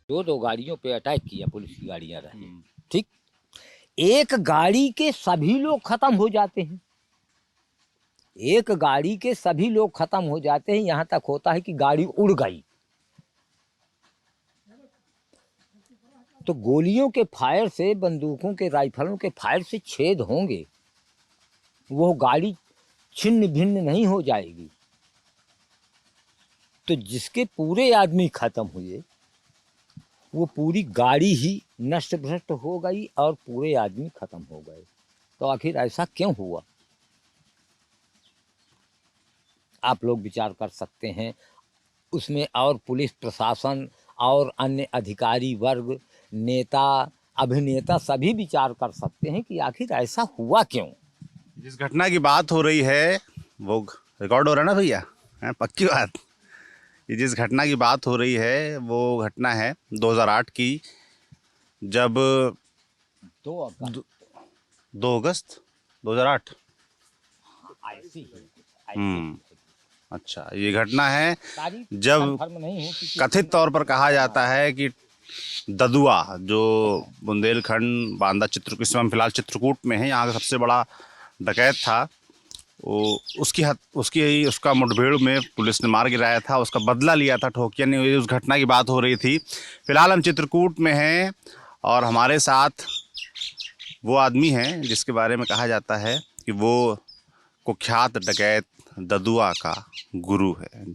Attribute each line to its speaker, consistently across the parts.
Speaker 1: दो गाड़ियों पे अटैक किया, पुलिस की गाड़ियां रही, ठीक। एक गाड़ी के सभी लोग खत्म हो जाते हैं, एक गाड़ी के सभी लोग खत्म हो जाते हैं, यहां तक होता है कि गाड़ी उड़ गई। तो गोलियों के फायर से, बंदूकों के, राइफलों के फायर से छेद होंगे, वो गाड़ी छिन्न भिन्न नहीं हो जाएगी। तो जिसके पूरे आदमी खत्म हुए, वो पूरी गाड़ी ही नष्ट भ्रष्ट हो गई और पूरे आदमी खत्म हो गए। तो आखिर ऐसा क्यों हुआ? आप लोग विचार कर सकते हैं उसमें, और पुलिस प्रशासन और अन्य अधिकारी वर्ग, नेता, अभिनेता सभी विचार कर सकते हैं कि आखिर ऐसा हुआ क्यों।
Speaker 2: जिस घटना की बात हो रही है वो रिकॉर्ड हो रहा है ना भैया, है पक्की बात। ये जिस घटना की बात हो रही है वो घटना है 2008 की, जब 2 अगस्त 2008। अच्छा, ये घटना है जब कथित तौर पर कहा जाता है कि ददुआ, जो बुंदेलखंड बांदा इस समय फिलहाल चित्रकूट में है, यहाँ का सबसे बड़ा डकैत था, वो उसका मुठभेड़ में पुलिस ने मार गिराया था, उसका बदला लिया था ठोकिया ने। उस घटना की बात हो रही थी। फिलहाल हम चित्रकूट में हैं और हमारे साथ वो आदमी हैं जिसके बारे में कहा जाता है कि वो कुख्यात डकैत ददुआ का गुरु है,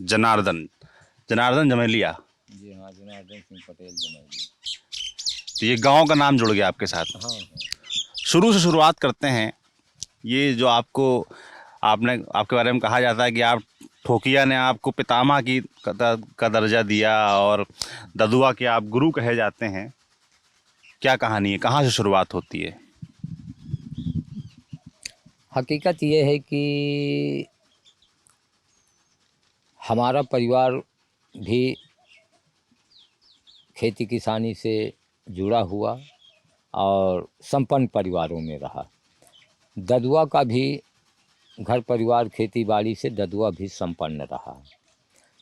Speaker 2: जनार्दन जमेलिया।
Speaker 1: जी हाँ, जनार्दन सिंह पटेल जमेलिया।
Speaker 2: तो ये गांव का नाम जुड़ गया आपके साथ।
Speaker 1: हाँ हाँ।
Speaker 2: शुरू से शुरुआत करते हैं। ये जो आपके बारे में कहा जाता है कि आप ठोकिया ने आपको पितामह का दर्जा दिया और ददुआ के आप गुरु कहे जाते हैं। क्या कहानी है, कहाँ से शुरुआत होती है?
Speaker 1: हकीकत ये है कि हमारा परिवार भी खेती किसानी से जुड़ा हुआ और संपन्न परिवारों में रहा। ददुआ का भी घर परिवार खेती बाड़ी से, ददुआ भी संपन्न रहा।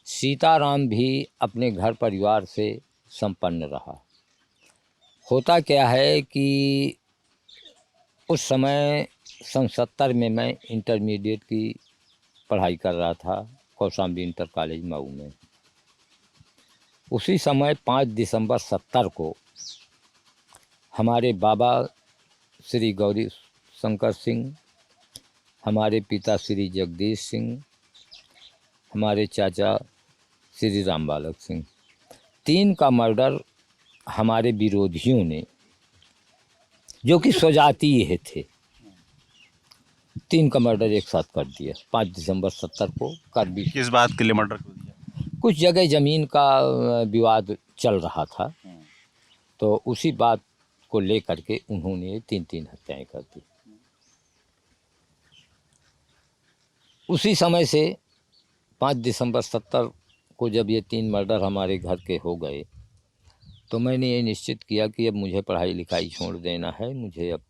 Speaker 1: सीताराम भी अपने घर परिवार से संपन्न रहा। होता क्या है कि उस समय सन 70 में मैं इंटरमीडिएट की पढ़ाई कर रहा था कौशाम्बी इंटर कॉलेज मऊ में। उसी समय 5 दिसंबर 70 को हमारे बाबा श्री गौरी शंकर सिंह, हमारे पिता श्री जगदीश सिंह, हमारे चाचा श्री राम बालक सिंह, 3 का मर्डर हमारे विरोधियों ने, जो कि स्वजातीय थे, 3 का मर्डर एक साथ कर दिया 5 दिसंबर 70 को कर भी।
Speaker 2: किस बात के लिए मर्डर कर दिया?
Speaker 1: कुछ जगह ज़मीन का विवाद चल रहा था, तो उसी बात को लेकर के उन्होंने 3 हत्याएं कर दी। उसी समय से 5 दिसंबर 70 को जब ये 3 मर्डर हमारे घर के हो गए, तो मैंने ये निश्चित किया कि अब मुझे पढ़ाई लिखाई छोड़ देना है। मुझे अब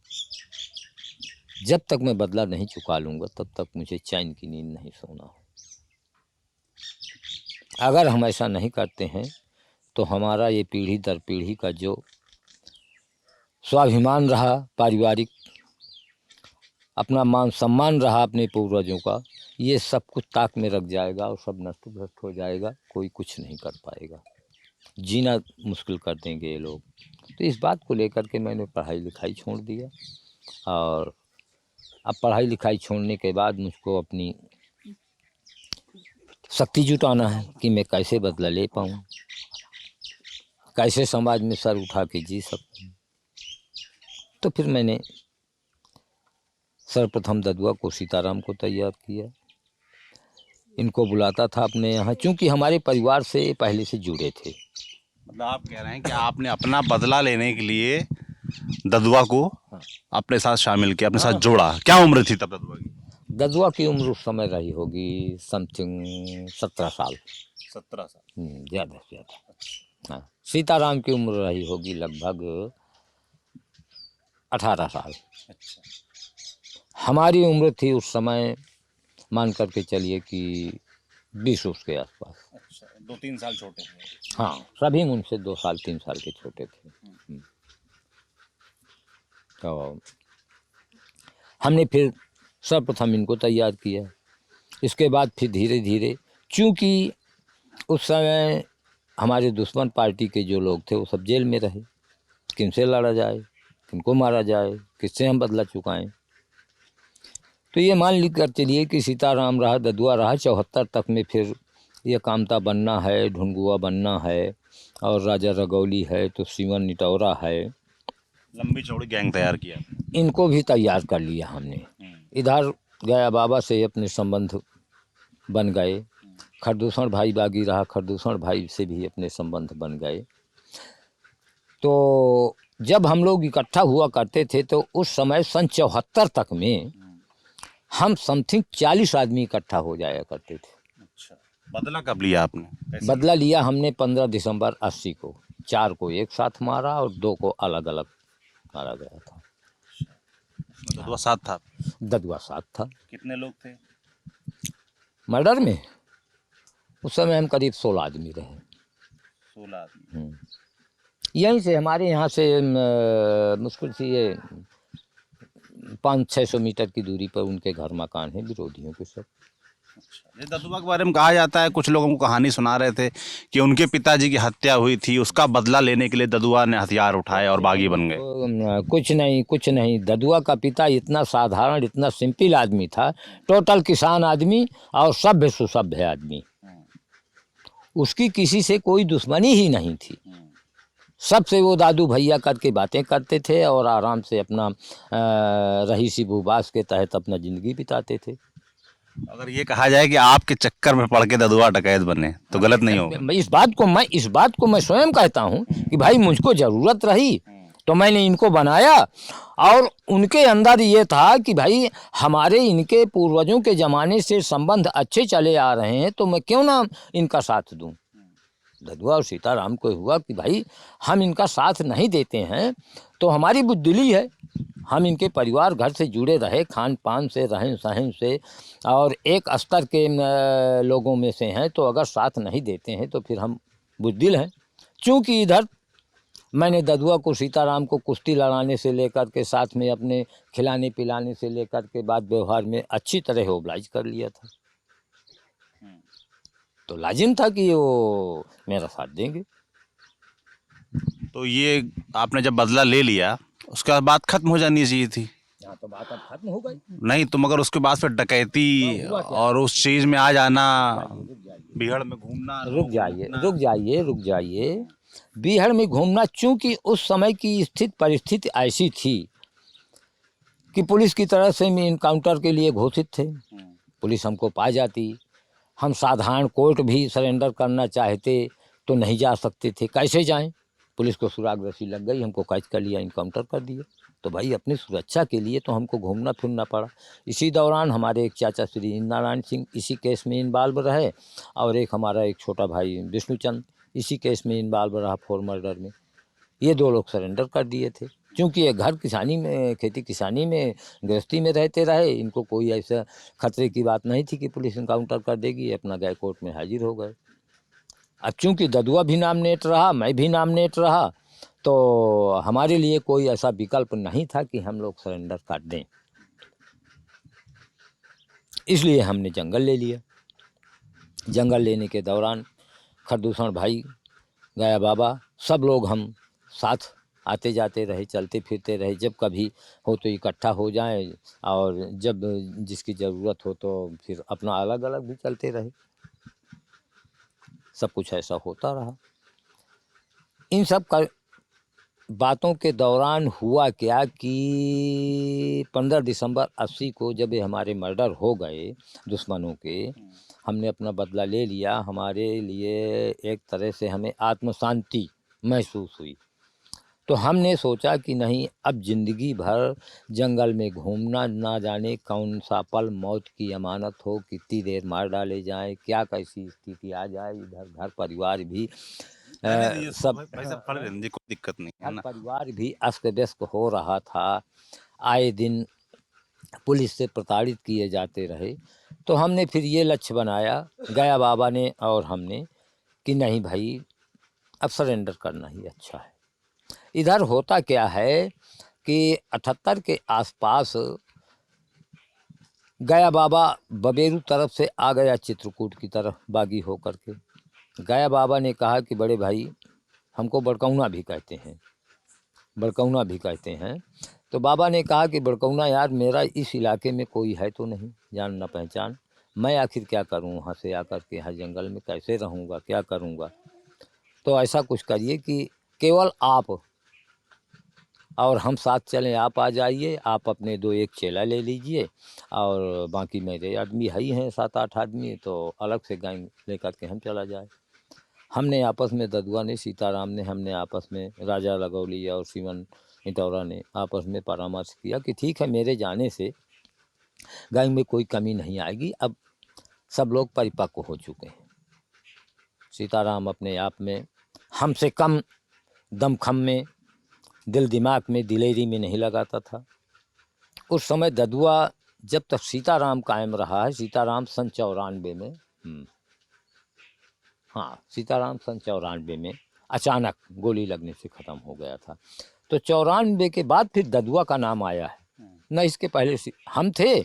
Speaker 1: जब तक मैं बदला नहीं चुका लूँगा तब तक मुझे चैन की नींद नहीं सोना है। अगर हम ऐसा नहीं करते हैं तो हमारा ये पीढ़ी दर पीढ़ी का जो स्वाभिमान रहा, पारिवारिक अपना मान सम्मान रहा अपने पूर्वजों का, ये सब कुछ ताक में रख जाएगा और सब नष्ट भ्रष्ट हो जाएगा। कोई कुछ नहीं कर पाएगा, जीना मुश्किल कर देंगे ये लोग। तो इस बात को लेकर के मैंने पढ़ाई लिखाई छोड़ दिया। और अब पढ़ाई लिखाई छोड़ने के बाद मुझको अपनी शक्ति जुटाना है कि मैं कैसे बदला ले पाऊँ, कैसे समाज में सर उठा के जी सकूँ। तो फिर मैंने सर्वप्रथम ददुआ को, सीताराम को तैयार किया। इनको बुलाता था अपने यहाँ, क्योंकि हमारे परिवार से पहले से जुड़े थे।
Speaker 2: मतलब आप कह रहे हैं कि आपने अपना बदला लेने के लिए ददुआ को अपने साथ शामिल किया, अपने साथ जोड़ा। क्या उम्र थी तब ददुआ की?
Speaker 1: ददुआ की उम्र उस समय रही होगी समथिंग 17 साल।
Speaker 2: 17 साल?
Speaker 1: ज़्यादा से ज़्यादा। हाँ, सीताराम की उम्र रही होगी लगभग 18 साल।
Speaker 2: अच्छा।
Speaker 1: हमारी उम्र थी उस समय, मान करके चलिए कि 20 उसके आसपास।
Speaker 2: अच्छा, 2-3 साल छोटे थे।
Speaker 1: हाँ, सभी मुझसे 2 साल 3 साल के छोटे थे। तो हमने फिर सर्वप्रथम इनको तैयार किया। इसके बाद फिर धीरे धीरे, चूँकि उस समय हमारे दुश्मन पार्टी के जो लोग थे वो सब जेल में रहे, किनसे लड़ा जाए, किनको मारा जाए, किससे हम बदला चुकाएं। तो ये मान ली कर चलिए कि सीताराम रहा, ददुआ रहा, 74 तक में फिर ये कामता बनना है, ढुंगुआ बनना है, और राजा रगौली है, तो सीवन निटौरा है,
Speaker 2: लंबी चौड़ी गैंग तैयार किया।
Speaker 1: इनको भी तैयार कर लिया हमने। इधर गया बाबा से अपने संबंध बन गए, खरदूषण भाई बागी रहा, खरदूषण भाई से भी अपने संबंध बन गए। तो जब हम लोग इकट्ठा हुआ करते थे तो उस समय सन 74 तक में हम समथिंग 40 आदमी इकट्ठा हो जाया करते थे।
Speaker 2: अच्छा, बदला कब लिया आपने? कैसे?
Speaker 1: बदला लिया हमने 15 दिसंबर 80 को। 4 को एक साथ मारा और 2 को अलग अलग मारा गया था।
Speaker 2: ददुआ साथ था?
Speaker 1: ददुआ साथ था।
Speaker 2: कितने लोग थे
Speaker 1: मर्डर में? उस समय हम करीब 16 आदमी रहे।
Speaker 2: 16 आदमी।
Speaker 1: यहीं से हमारे यहाँ से मुश्किल से ये 500-600 मीटर की दूरी पर उनके घर मकान है, विरोधियों के सब।
Speaker 2: अच्छा, ये ददुआ के बारे में कहा जाता है, कुछ लोगों को कहानी सुना रहे थे कि उनके पिताजी की हत्या हुई थी, उसका बदला लेने के लिए ददुआ ने हथियार उठाए और बागी बन गए।
Speaker 1: कुछ नहीं, कुछ नहीं। ददुआ का पिता इतना साधारण, इतना सिंपल आदमी था, टोटल किसान आदमी और सभ्य सुसभ्य आदमी। उसकी किसी से कोई दुश्मनी ही नहीं थी। सबसे वो दादू भैया करके बातें करते थे और आराम से अपना रहीसी भूबास के तहत अपना ज़िंदगी बिताते थे।
Speaker 2: अगर ये कहा जाए कि आपके चक्कर में पड़ के ददुआ डकैत बने तो गलत नहीं होगा?
Speaker 1: इस बात को मैं स्वयं कहता हूँ कि भाई मुझको ज़रूरत रही तो मैंने इनको बनाया, और उनके अंदर ये था कि भाई हमारे इनके पूर्वजों के ज़माने से संबंध अच्छे चले आ रहे हैं तो मैं क्यों ना इनका साथ दूँ। ददुआ और सीताराम को हुआ कि भाई हम इनका साथ नहीं देते हैं तो हमारी बुद्धिली है, हम इनके परिवार घर से जुड़े रहे, खान पान से, रहन सहन से, और एक स्तर के लोगों में से हैं, तो अगर साथ नहीं देते हैं तो फिर हम बुद्धिल हैं। चूँकि इधर मैंने ददुआ को, सीताराम को कुश्ती लड़ाने से लेकर के साथ में अपने खिलाने पिलाने से लेकर के बाद व्यवहार में अच्छी तरह ओब्लाइज कर लिया था, तो लाजिम था कि वो मेरा साथ देंगे।
Speaker 2: तो ये आपने जब बदला ले लिया उसके बाद बात खत्म हो जानी चाहिए थी।
Speaker 1: यहाँ तो बात अब खत्म हो गई।
Speaker 2: नहीं तो मगर उसके बाद फिर डकैती और उस चीज में आ जाना, बिहड़ में घूमना।
Speaker 1: रुक जाइए। बिहड़ में घूमना, चूंकि उस समय की स्थिति परिस्थिति ऐसी थी कि पुलिस की तरफ से हम इनकाउंटर के लिए घोषित थे, पुलिस हमको पा जाती, हम साधारण कोर्ट भी सरेंडर करना चाहते तो नहीं जा सकते थे, कैसे जाएं? पुलिस को सुराग रस्सी लग गई, हमको कैच कर लिया, इनकाउंटर कर दिया। तो भाई अपनी सुरक्षा के लिए तो हमको घूमना फिरना पड़ा। इसी दौरान हमारे एक चाचा श्री नारायण सिंह इसी केस में इन्वॉल्व रहे, और एक हमारा एक छोटा भाई विष्णुचंद इसी केस में इन्वॉल्व रहा, 4 मर्डर में। ये 2 लोग सरेंडर कर दिए थे, क्योंकि ये घर किसानी में, खेती किसानी में, गृहस्थी में रहते रहे, इनको कोई ऐसा खतरे की बात नहीं थी कि पुलिस इनकाउंटर कर देगी। अपना गए कोर्ट में हाजिर हो गए। अब चूंकि ददुआ भी नामनेट रहा, मैं भी नामनेट रहा, तो हमारे लिए कोई ऐसा विकल्प नहीं था कि हम लोग सरेंडर कर दें, इसलिए हमने जंगल ले लिया। जंगल लेने के दौरान खरदूषण भाई, गया बाबा, सब लोग हम साथ आते जाते रहे, चलते फिरते रहे, जब कभी हो तो इकट्ठा हो जाएं, और जब जिसकी ज़रूरत हो तो फिर अपना अलग अलग भी चलते रहे। सब कुछ ऐसा होता रहा। इन सब का बातों के दौरान हुआ क्या कि 15 दिसंबर 80 को जब ये हमारे मर्डर हो गए दुश्मनों के, हमने अपना बदला ले लिया। हमारे लिए एक तरह से हमें आत्म शांति महसूस हुई, तो हमने सोचा कि नहीं, अब ज़िंदगी भर जंगल में घूमना, ना जाने कौन सा पल मौत की अमानत हो, कितनी देर मार डाले जाएं, क्या कैसी स्थिति आ जाए। इधर घर परिवार भी सब,
Speaker 2: कोई दिक्कत नहीं है
Speaker 1: घर
Speaker 2: ना।
Speaker 1: परिवार भी अस्त व्यस्त हो रहा था। आए दिन पुलिस से प्रताड़ित किए जाते रहे, तो हमने फिर ये लक्ष्य बनाया, गया बाबा ने और हमने, कि नहीं भाई अब सरेंडर करना ही अच्छा है। इधर होता क्या है कि 78 के आसपास गया बाबा बबेरू तरफ से आ गया चित्रकूट की तरफ बागी होकर के। गया बाबा ने कहा कि बड़े भाई, हमको बड़कौना भी कहते हैं, बड़कौना भी कहते हैं। तो बाबा ने कहा कि बड़कौना यार, मेरा इस इलाके में कोई है तो नहीं जान न पहचान, मैं आखिर क्या करूं वहाँ से आकर के, हर जंगल में कैसे रहूँगा, क्या करूँगा। तो ऐसा कुछ करिए कि केवल आप और हम साथ चलें, आप आ जाइए, आप अपने 2-1 चेला ले लीजिए और बाकी मेरे आदमी है ही हैं 7-8 आदमी, तो अलग से गैंग लेकर के हम चला जाए। हमने आपस में, ददुआ ने, सीताराम ने, हमने आपस में, राजा लगौली और सीवन इटौरा ने आपस में परामर्श किया कि ठीक है, मेरे जाने से गैंग में कोई कमी नहीं आएगी। अब सब लोग परिपक्व हो चुके हैं। सीताराम अपने आप में हमसे कम दमखम में, दिल दिमाग में, दिलेरी में नहीं लगाता था। उस समय ददुआ, जब तक सीताराम कायम रहा है, सीताराम सन 94 में, हाँ सीताराम सन 94 में अचानक गोली लगने से ख़त्म हो गया था। तो 94 के बाद फिर ददुआ का नाम आया है, न इसके पहले हम थे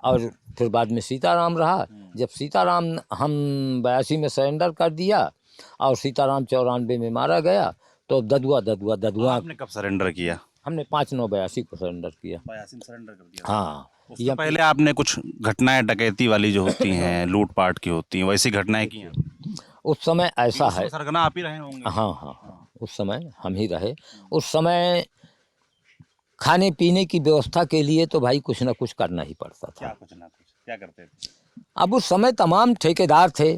Speaker 1: और फिर बाद में सीताराम रहा। जब सीताराम हम 82 में सरेंडर कर दिया और सीताराम 94 में मारा गया, तो ददुआ।
Speaker 2: आपने कब सरेंडर किया?
Speaker 1: हमने 5/9/82 को सरेंडर किया।
Speaker 2: 82 में सरेंडर कर दिया।
Speaker 1: हाँ,
Speaker 2: उससे पहले आपने कुछ घटनाएं डकैती वाली जो होती हैं, लूटपाट की होती हैं, वैसी घटनाएं की हैं?
Speaker 1: उस समय ऐसा है,
Speaker 2: सरगना आप ही रहे होंगे।
Speaker 1: हाँ, उस समय हम ही रहे। उस समय खाने पीने की व्यवस्था के लिए तो भाई कुछ ना कुछ करना ही पड़ता था।
Speaker 2: कुछ ना कुछ क्या करते थे?
Speaker 1: अब उस समय तमाम ठेकेदार थे,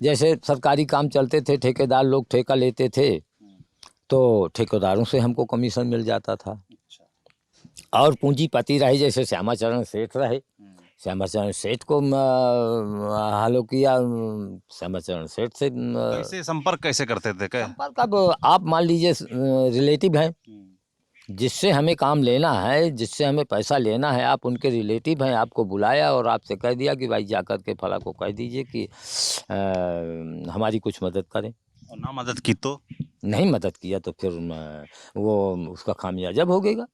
Speaker 1: जैसे सरकारी काम चलते थे, ठेकेदार लोग ठेका लेते थे, तो ठेकेदारों से हमको कमीशन मिल जाता था। और पूंजीपति रहे, जैसे श्यामाचरण सेठ रहे, श्यामाचरण सेठ को हालो किया, श्यामाचरण सेठ से
Speaker 2: कैसे संपर्क कैसे करते थे?
Speaker 1: संपर्क, अब आप मान लीजिए रिलेटिव हैं, जिससे हमें काम लेना है, जिससे हमें पैसा लेना है, आप उनके रिलेटिव हैं, आपको बुलाया और आपसे कह दिया कि भाई जाकर के फला को कह दीजिए कि हमारी कुछ मदद करें।
Speaker 2: और ना मदद की तो?
Speaker 1: नहीं मदद किया तो फिर वो उसका खामियाजा भोगेगा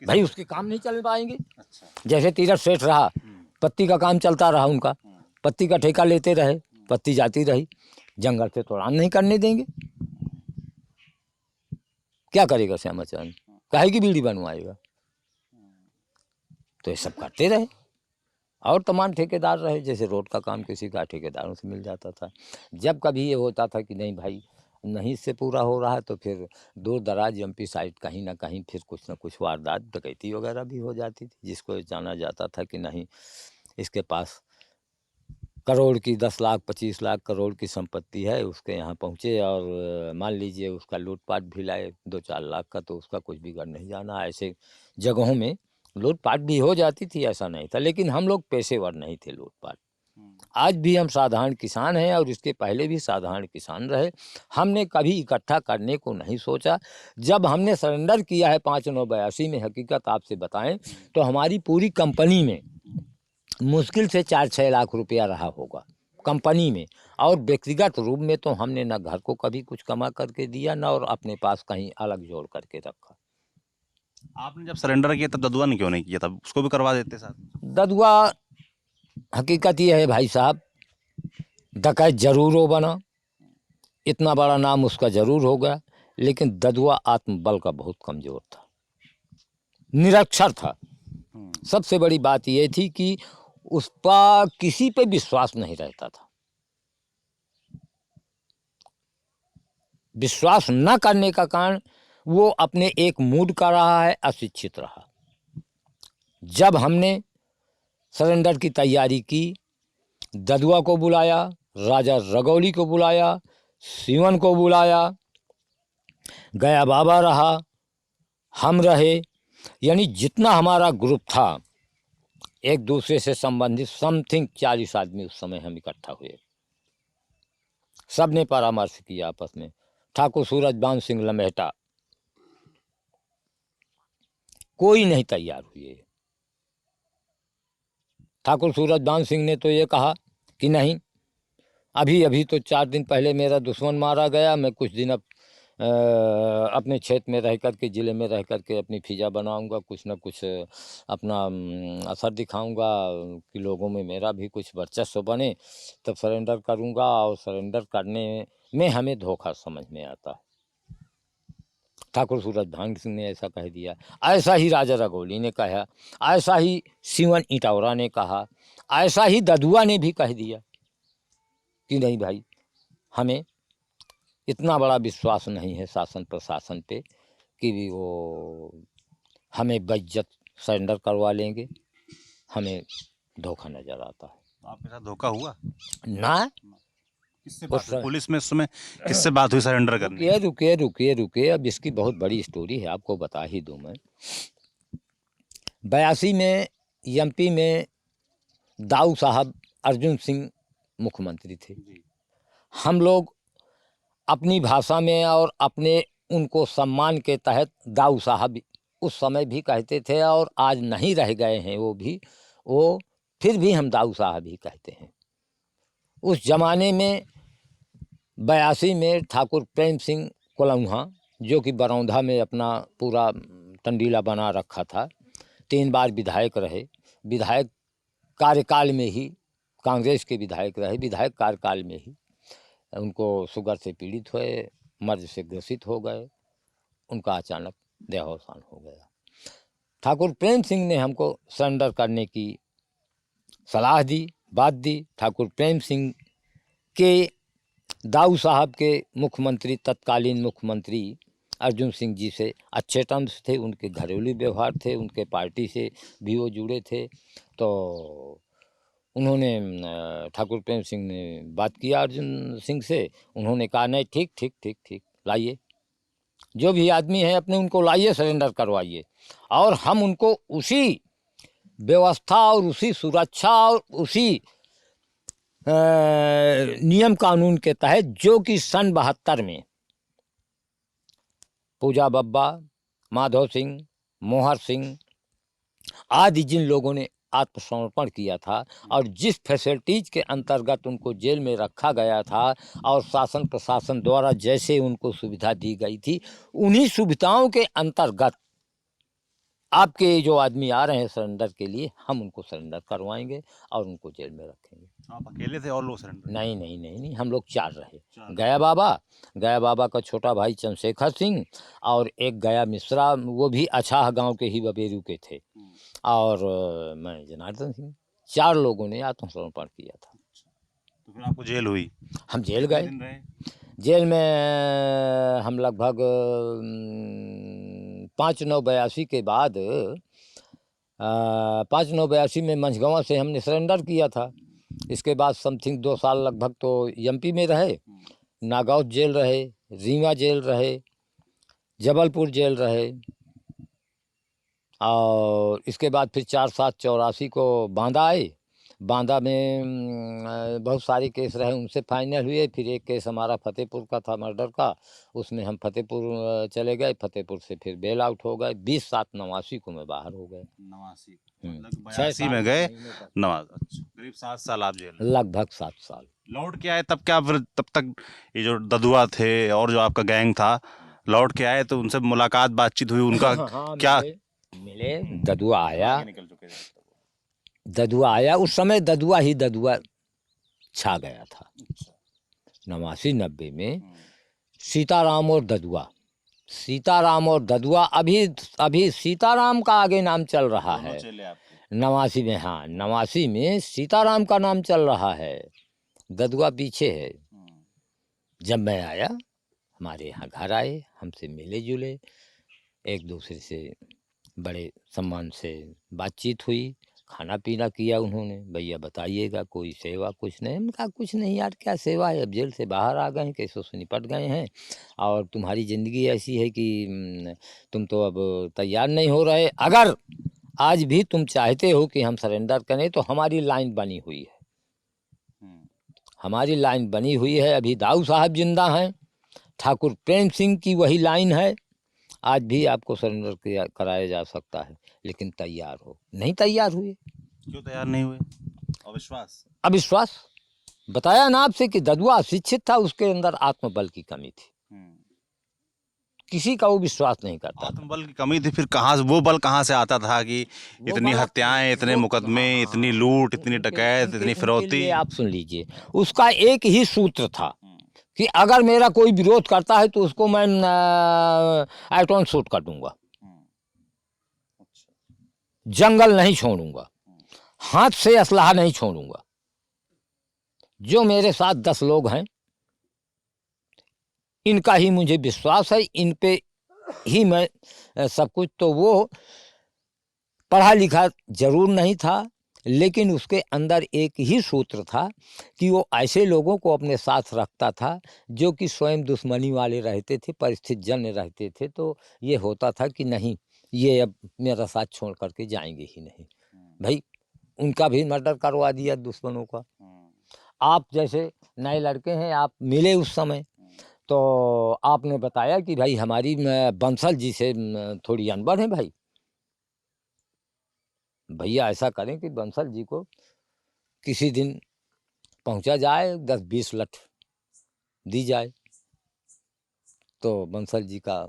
Speaker 1: भाई, उसके काम नहीं चल पाएंगे।
Speaker 2: अच्छा।
Speaker 1: जैसे तीरथ सेठ रहा, पत्ती का काम चलता रहा उनका, पत्ती का ठेका लेते रहे, पत्ती जाती रही, जंगल से तोड़ान नहीं करने देंगे। क्या करेगा श्यामाचरण, काहे की बीड़ी बनवाएगा। तो ये सब करते रहे। और तमाम ठेकेदार रहे, जैसे रोड का काम किसी का ठेकेदारों से मिल जाता था। जब कभी ये होता था कि नहीं भाई नहीं से पूरा हो रहा है, तो फिर दूर दराज एमपी साइड कहीं ना कहीं फिर कुछ ना कुछ वारदात, डकैती वगैरह भी हो जाती थी, जिसको जाना जाता था कि नहीं इसके पास करोड़ की, 10 लाख 25 लाख करोड़ की संपत्ति है, उसके यहाँ पहुँचे और मान लीजिए उसका लूटपाट भी लाए 2-4 लाख का, तो उसका कुछ बिगड़ नहीं जाना। ऐसे जगहों में लूटपाट भी हो जाती थी, ऐसा नहीं था, लेकिन हम लोग पेशेवर नहीं थे लूटपाट। आज भी हम साधारण किसान हैं और इसके पहले भी साधारण किसान रहे। हमने कभी इकट्ठा करने को नहीं सोचा। जब हमने सरेंडर किया है 5/9/82 में, हकीकत आपसे बताएं तो हमारी पूरी कंपनी में मुश्किल से 4-6 लाख रुपया रहा होगा कंपनी में, और व्यक्तिगत रूप में तो हमने न घर को कभी कुछ कमा करके दिया, न और अपने पास कहीं अलग जोड़ करके रखा।
Speaker 2: आपने जब सरेंडर किया तब ददुआ ने क्यों नहीं किया? तब उसको भी करवा देते साथ?
Speaker 1: ददुआ, हकीकत ये है भाई साहब, डकैत जरूर हो बना, इतना बड़ा नाम उसका जरूर हो गया, लेकिन ददुआ आत्मबल का बहुत कमजोर था, निरक्षर था। सबसे बड़ी बात ये थी कि उस पर किसी पे विश्वास नहीं रहता था। विश्वास न करने का कारण वो अपने एक मूड का रहा है, अशिक्षित रहा। जब हमने सरेंडर की तैयारी की, ददुआ को बुलाया, राजा रगौली को बुलाया, सीवन को बुलाया, गया बाबा रहा, हम रहे, यानी जितना हमारा ग्रुप था एक दूसरे से संबंधित, समथिंग 40 आदमी उस समय हम इकट्ठा हुए। सब ने परामर्श किया आपस में। ठाकुर सूरजबान सिंह लमेटा कोई नहीं तैयार हुए, ठाकुर सूरजभान सिंह ने तो ये कहा कि नहीं, अभी तो 4 दिन पहले मेरा दुश्मन मारा गया, मैं कुछ दिन अब अपने क्षेत्र में रह कर के, ज़िले में रह कर के अपनी फिजा बनाऊंगा, कुछ न कुछ अपना असर दिखाऊंगा कि लोगों में मेरा भी कुछ वर्चस्व बने, तब सरेंडर करूंगा। और सरेंडर करने में हमें धोखा समझ में आता है। ठाकुर सूरजभान सिंह ने ऐसा कह दिया, ऐसा ही राजा रघोली ने कहा, ऐसा ही सिवन इटौरा ने कहा, ऐसा ही ददुआ ने भी कह दिया कि नहीं भाई, हमें इतना बड़ा विश्वास नहीं है शासन प्रशासन पे कि वो हमें बेइज्जत सरेंडर करवा लेंगे। हमें धोखा नज़र आता है।
Speaker 2: तो आपके साथ धोखा हुआ
Speaker 1: ना?
Speaker 2: किससे बात हुई पुलिस में? इस समय किससे बात हुई सरेंडर करने?
Speaker 1: रुकिए, अब इसकी बहुत बड़ी स्टोरी है, आपको बता ही दूं मैं। 82 में एमपी में दाऊ साहब अर्जुन सिंह मुख्यमंत्री थे। हम लोग अपनी भाषा में और अपने उनको सम्मान के तहत दाऊ साहब उस समय भी कहते थे, और आज नहीं रह गए हैं वो फिर भी हम दाऊ साहब ही कहते हैं। उस जमाने में 82 में ठाकुर प्रेम सिंह कोलौहा, जो कि बरौंधा में अपना पूरा टंडीला बना रखा था, 3 बार विधायक रहे। विधायक कार्यकाल में ही कांग्रेस के विधायक रहे। विधायक कार्यकाल में ही उनको शुगर से पीड़ित हुए, मर्ज से ग्रसित हो गए, उनका अचानक देहावसान हो गया। ठाकुर प्रेम सिंह ने हमको सरेंडर करने की सलाह दी, बात दी। ठाकुर प्रेम सिंह के दाऊ साहब के मुख्यमंत्री, तत्कालीन मुख्यमंत्री अर्जुन सिंह जी से अच्छे टर्म्स थे, उनके घरेलू व्यवहार थे, उनके पार्टी से भी वो जुड़े थे। तो उन्होंने ठाकुर प्रेम सिंह ने बात किया अर्जुन सिंह से। उन्होंने कहा नहीं, ठीक लाइए, जो भी आदमी है अपने उनको लाइए, सरेंडर करवाइए, और हम उनको उसी व्यवस्था और उसी सुरक्षा और उसी नियम कानून के तहत, जो कि सन 72 में पूजा बब्बा, माधव सिंह, मोहर सिंह आदि जिन लोगों ने आत्मसमर्पण किया था और जिस फैसिलिटीज के अंतर्गत उनको जेल में रखा गया था और शासन प्रशासन द्वारा जैसे उनको सुविधा दी गई थी, उन्हीं सुविधाओं के अंतर्गत आपके जो आदमी आ रहे हैं सरेंडर के लिए, हम उनको सरेंडर करवाएंगे और उनको जेल में रखेंगे।
Speaker 2: आप अकेले थे और लोग सरेंडर?
Speaker 1: नहीं, हम लोग 4 रहे। गया बाबा का छोटा भाई चंद्रशेखर सिंह, और एक गया मिश्रा, वो भी अछाह गांव के ही बबेरू के थे, और मैं जनार्दन सिंह। 4 लोगों ने आत्मसमर्पण किया था।
Speaker 2: तो फिर आपको जेल हुई?
Speaker 1: हम जेल गए। जेल में हम लगभग 5/9/82 के बाद 5/9/82 में मंझगंवा से हमने सरेंडर किया था। इसके बाद समथिंग 2 साल लगभग तो एमपी में रहे। नागौद जेल रहे, रीवा जेल रहे, जबलपुर जेल रहे, और इसके बाद फिर 4/7/84 को बांदा आए। बांदा में बहुत सारे केस रहे, उनसे फाइनल हुए। फिर एक केस हमारा फतेहपुर का था, मर्डर का, उसमें हम फतेहपुर चले गए। फतेहपुर से फिर बेल आउट हो गए। 20/7/89 को मैं बाहर हो गया।
Speaker 2: 89 मतलब 82 में गए। करीब 7 साल आप जेल? लगभग
Speaker 1: 7 साल।
Speaker 2: लौट के आए तब क्या? फिर तब तक ये जो ददुआ थे और जो आपका गैंग था, लौट के आए तो उनसे मुलाकात, बातचीत हुई? उनका
Speaker 1: हाँ,
Speaker 2: क्या
Speaker 1: मिले। ददुआ आया। उस समय ददुआ छा गया था। 89-90 में सीताराम और ददुआ अभी सीताराम का आगे नाम चल रहा है 89 में। हाँ, 89 में सीताराम का नाम चल रहा है, ददुआ पीछे है। जब मैं आया, हमारे यहाँ घर आए, हमसे मिले जुले, एक दूसरे से बड़े सम्मान से बातचीत हुई, खाना पीना किया उन्होंने। भैया बताइएगा कोई सेवा? कुछ नहीं। हमने कहा कुछ नहीं यार, क्या सेवा है, अब जेल से बाहर आ गए हैं, कैसों से निपट गए हैं, और तुम्हारी ज़िंदगी ऐसी है कि तुम तो अब तैयार नहीं हो रहे। अगर आज भी तुम चाहते हो कि हम सरेंडर करें तो हमारी लाइन बनी हुई है, हमारी लाइन बनी हुई है। अभी दाऊ साहब जिंदा हैं, ठाकुर प्रेम सिंह की वही लाइन है। आज भी आपको सरेंडर कराया जा सकता है, लेकिन तैयार हो। नहीं तैयार हुए।
Speaker 2: क्यों तैयार नहीं हुए? अविश्वास।
Speaker 1: अविश्वास। बताया ना आपसे कि ददुआ अशिक्षित था, उसके अंदर आत्मबल की कमी थी, किसी का वो विश्वास नहीं करता था।
Speaker 2: आत्मबल की कमी थी, फिर कहाँ से वो बल कहाँ से आता था कि
Speaker 1: वो
Speaker 2: इतनी
Speaker 1: बल
Speaker 2: हत्याएं, इतने
Speaker 1: वो
Speaker 2: मुकदमे,
Speaker 1: हाँ,
Speaker 2: इतनी
Speaker 1: हाँ,
Speaker 2: लूट, इतनी डकैत,
Speaker 1: उनके
Speaker 2: इतनी
Speaker 1: उनके
Speaker 2: फिरौती?
Speaker 1: लिए आप सुन लीजिए, उसका एक ही सूत्र था कि अगर मेरा कोई विरोध करता है तो उसको मैं एटॉन शूट कर दूंगा, जंगल नहीं छोड़ूंगा, हाथ से असलहा नहीं छोड़ूंगा। जो मेरे साथ 10 लोग हैं, इनका ही मुझे विश्वास है, इन पे ही मैं सब कुछ। तो वो पढ़ा लिखा जरूर नहीं था, लेकिन उसके अंदर एक ही सूत्र था कि वो ऐसे लोगों को अपने साथ रखता था जो कि स्वयं दुश्मनी वाले रहते थे, परिस्थिति जन्य रहते थे। तो ये होता था कि नहीं, ये अब मेरा साथ छोड़ करके जाएंगे ही नहीं। भाई, उनका भी मर्डर करवा दिया दुश्मनों का। आप जैसे नए लड़के हैं, आप मिले उस समय, तो आपने बताया कि भाई हमारी बंसल जी से थोड़ी अनबन है भाई। भैया ऐसा करें कि बंसल जी को किसी दिन पहुंचा जाए, 10-20 लठ दी जाए, तो बंसल जी का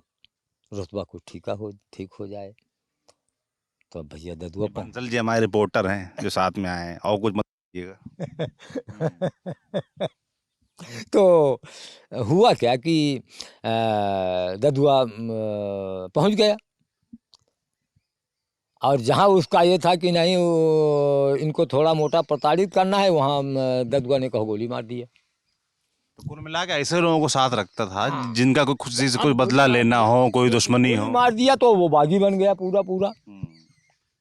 Speaker 1: रुतबा कुछ ठीक हो जाए। तो भैया ददुआ
Speaker 2: बंसल जी हमारे रिपोर्टर हैं जो साथ में आए हैं, और कुछ मत कीजिएगा।
Speaker 1: तो हुआ क्या कि ददुआ पहुंच गया, और जहाँ उसका ये था कि नहीं इनको थोड़ा मोटा प्रताड़ित करना है, वहाँ ददुआ ने कहो गोली मार दिया।
Speaker 2: तो कुल मिला के ऐसे लोगों को साथ रखता था
Speaker 1: हाँ।
Speaker 2: जिनका कोई खुशी से
Speaker 1: अब
Speaker 2: कोई
Speaker 1: गोली
Speaker 2: बदला
Speaker 1: मार
Speaker 2: लेना
Speaker 1: दिया,
Speaker 2: हो, कोई दुश्मनी
Speaker 1: गोली
Speaker 2: हो।
Speaker 1: मार दिया तो वो बागी बन गया, पूरा पूरा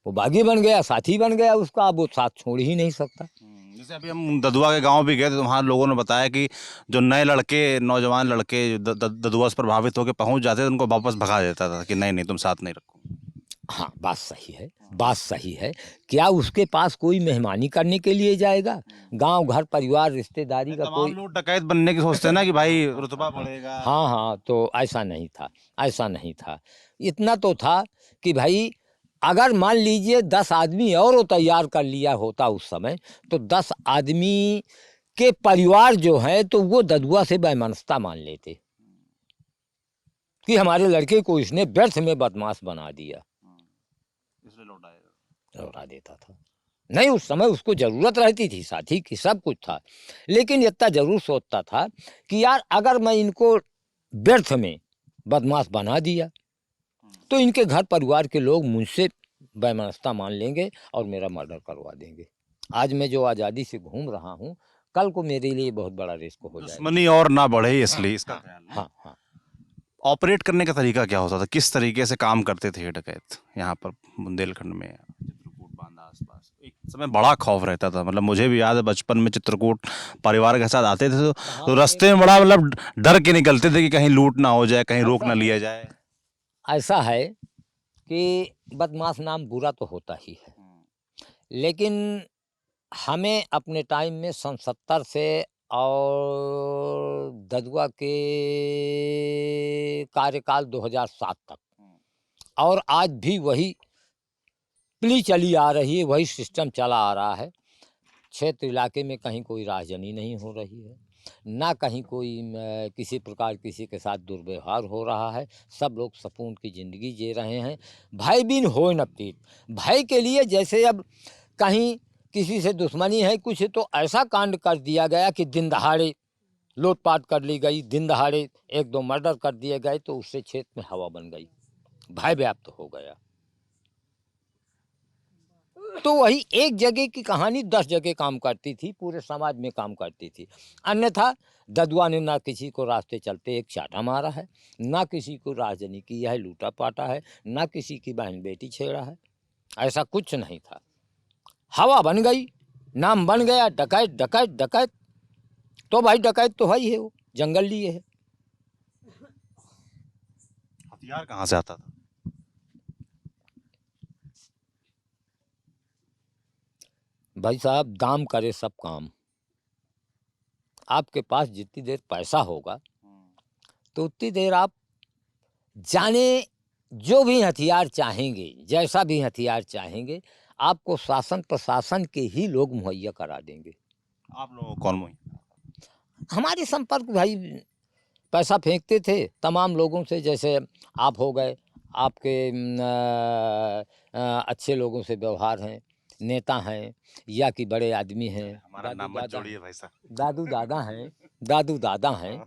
Speaker 1: वो बागी बन गया, साथी बन गया उसका। अब वो साथ छोड़ ही नहीं सकता।
Speaker 2: जैसे अभी हम ददुआ के गांव भी गए थे, तो वहाँ लोगों ने बताया कि जो नए लड़के, नौजवान लड़के ददुआ से प्रभावित होकर पहुंच जाते थे, उनको वापस भगा देता था कि नहीं नहीं, तुम साथ नहीं रखो।
Speaker 1: हाँ, बात सही है, बात सही है। क्या उसके पास कोई मेहमानी करने के लिए जाएगा? गांव घर परिवार रिश्तेदारी का
Speaker 2: तमाम
Speaker 1: कोई।
Speaker 2: लोग डकैत बनने की सोचते हैं ना कि भाई रुतबा बढ़ेगा।
Speaker 1: हाँ हाँ, तो ऐसा नहीं था, ऐसा नहीं था। इतना तो था कि भाई अगर मान लीजिए 10 आदमी और वो तैयार कर लिया होता उस समय, तो 10 आदमी के परिवार जो है तो वो ददुआ से वैमनस्यता मान लेते कि हमारे लड़के को इसने व्यर्थ में बदमाश बना दिया,
Speaker 2: इसलिए
Speaker 1: लौटा देता था। नहीं, उस समय उसको जरूरत रहती थी साथी की, सब कुछ था, लेकिन इतना जरूर सोचता था कि यार अगर मैं इनको व्यर्थ में बदमाश बना दिया तो इनके घर परिवार के लोग मुझसे वैमनस्यता मान लेंगे और मेरा मर्डर करवा देंगे। आज मैं जो आज़ादी से घूम रहा हूँ, कल को मेरे लिए बहुत बड़ा रिस्क हो जाएगा।
Speaker 2: दुश्मनी और ना बढ़े, इसलिए इसका ख्याल।
Speaker 1: हाँ हाँ।
Speaker 2: ऑपरेट करने का तरीका क्या होता था, किस तरीके से काम करते थे ये डकैत यहाँ पर बुंदेलखंड में, चित्रकूट बांधा आसपास? एक समय बड़ा खौफ रहता था, मतलब मुझे भी याद है बचपन में चित्रकूट परिवार के साथ आते थे तो रास्ते में बड़ा मतलब डर के निकलते थे कि कहीं लूट ना हो जाए, कहीं रोक ना लिया जाए।
Speaker 1: ऐसा है कि बदमाश नाम बुरा तो होता ही है, लेकिन हमें अपने टाइम में सन 70 से और ददुआ के कार्यकाल 2007 तक, और आज भी वही प्ली चली आ रही है, वही सिस्टम चला आ रहा है। क्षेत्र इलाके में कहीं कोई राजनी नहीं हो रही है, ना कहीं कोई किसी प्रकार किसी के साथ दुर्व्यवहार हो रहा है। सब लोग सुकून की ज़िंदगी जी रहे हैं। भय बिन होए न प्रीत। भय के लिए जैसे अब कहीं किसी से दुश्मनी है कुछ, तो ऐसा कांड कर दिया गया कि दिन दहाड़े लूटपाट कर ली गई, दिन दहाड़े 1-2 मर्डर कर दिए गए, तो उससे क्षेत्र में हवा बन गई, भय व्याप्त हो गया। तो वही एक जगह की कहानी 10 जगह काम करती थी, पूरे समाज में काम करती थी। अन्यथा ददुआ ने ना किसी को रास्ते चलते एक चाटा मारा है, ना किसी को राजनी किया है, लूटा पाटा है, ना किसी की बहन बेटी छेड़ा है। ऐसा कुछ नहीं था। हवा बन गई, नाम बन गया डकैत डकैत डकैत। तो भाई डकैत तो है ही है, वो जंगल लिए है।
Speaker 2: हथियार कहाँ से आता था?
Speaker 1: भाई साहब, दाम करे सब काम। आपके पास जितनी देर पैसा होगा तो उतनी देर आप जाने जो भी हथियार चाहेंगे, जैसा भी हथियार चाहेंगे, आपको शासन प्रशासन के ही लोग मुहैया करा देंगे।
Speaker 2: आप लोगों को कौन मुहैया?
Speaker 1: हमारे संपर्क भाई पैसा फेंकते थे तमाम लोगों से, जैसे आप हो गए, आपके अच्छे लोगों से व्यवहार हैं, नेता हैं या कि बड़े आदमी हैं,
Speaker 2: हमारा नाम मत जोड़िए भाई साहब।
Speaker 1: दादू दादा हैं, दादू दादा हैं,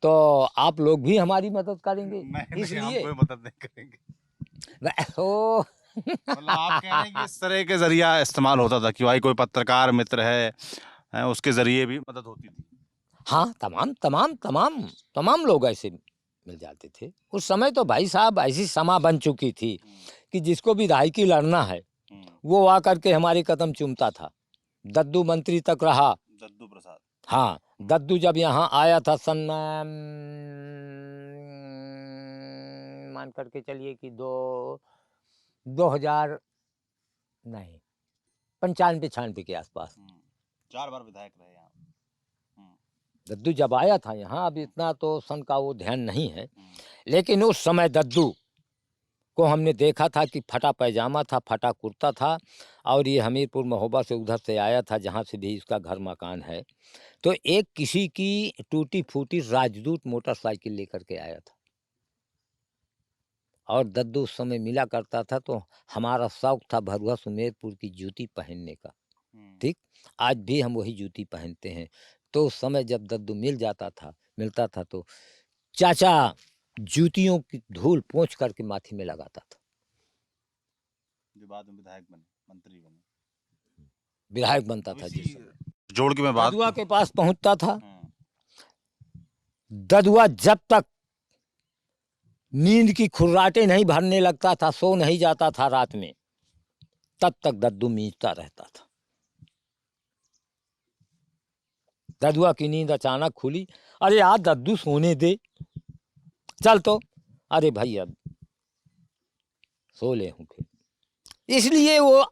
Speaker 1: तो आप लोग भी हमारी मदद करेंगे।
Speaker 2: नहीं,
Speaker 1: इसलिए
Speaker 2: हम कोई मदद नहीं करेंगे।
Speaker 1: ओ
Speaker 2: मतलब आप कह रहे हैं कि इस तरह के जरिया इस्तेमाल होता था कि भाई कोई पत्रकार मित्र है, उसके जरिए भी मदद होती थी।
Speaker 1: हाँ, तमाम तमाम तमाम तमाम लोग ऐसे मिल जाते थे उस समय। तो भाई साहब ऐसी समा बन चुकी थी कि जिसको विधायकी लड़ना है वो आ करके हमारे कदम चूमता था। दद्दू मंत्री तक रहा,
Speaker 2: दद्दू प्रसाद।
Speaker 1: हाँ, दद्दू जब यहाँ आया था सन मान करके चलिए कि 2000 नहीं 95-96 के आसपास
Speaker 2: 4 बार विधायक रहे यहाँ।
Speaker 1: दद्दू जब आया था यहाँ, अब इतना तो सन का वो ध्यान नहीं है, लेकिन उस समय दद्दू को हमने देखा था कि फटा पैजामा था, फटा कुर्ता था, और ये हमीरपुर महोबा से उधर से आया था जहाँ से भी इसका घर मकान है। तो एक किसी की टूटी फूटी राजदूत मोटरसाइकिल लेकर के आया था, और दद्दू उस समय मिला करता था, तो हमारा शौक था भरुआ सुमेरपुर की जूती पहनने का। ठीक, आज भी हम वही जूती पहनते हैं। तो उस समय जब दद्दू मिलता था तो चाचा जूतियों की धूल पोंछ करके माथे में लगाता था।
Speaker 2: जो बाद में विधायक बने, मंत्री बने,
Speaker 1: विधायक बनता था जिस समय,
Speaker 2: जोड़ के मैं बात
Speaker 1: ददुआ के पास पहुंचता था। ददुआ जब तक नींद की खुर्राटे नहीं भरने लगता था, सो नहीं जाता था रात में, तब तक दद्दू मींचता रहता था। ददुआ की नींद अचानक खुली, अरे यार दद्दू सोने दे, चल तो, अरे भाई अब सो ले हूं फिर। इसलिए वो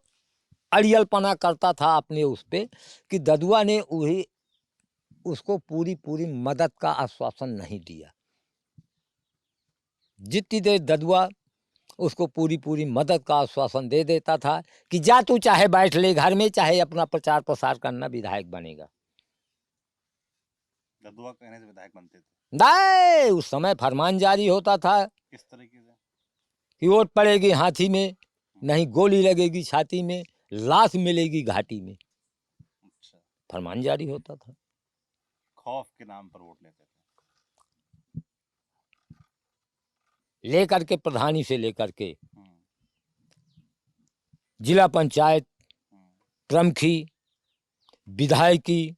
Speaker 1: अड़ियलपना करता था अपने उस पे कि ददुआ ने वही उसको पूरी पूरी मदद का आश्वासन नहीं दिया। जितनी देर ददुआ उसको पूरी पूरी मदद का आश्वासन दे देता था कि जा तू चाहे बैठ ले घर में, चाहे अपना प्रचार प्रसार करना, विधायक बनेगा।
Speaker 2: ददुआ कहने से विधायक बनते थे?
Speaker 1: नहीं, उस समय फरमान जारी होता था।
Speaker 2: किस तरीके से?
Speaker 1: कि वोट पड़ेगी हाथी में, नहीं गोली लगेगी छाती में, लाश मिलेगी घाटी में।
Speaker 2: अच्छा,
Speaker 1: फरमान जारी होता था।
Speaker 2: खौफ के नाम पर वोट लेते थे।
Speaker 1: लेकर के प्रधानी से लेकर के जिला पंचायत, प्रमुखी, विधायकी,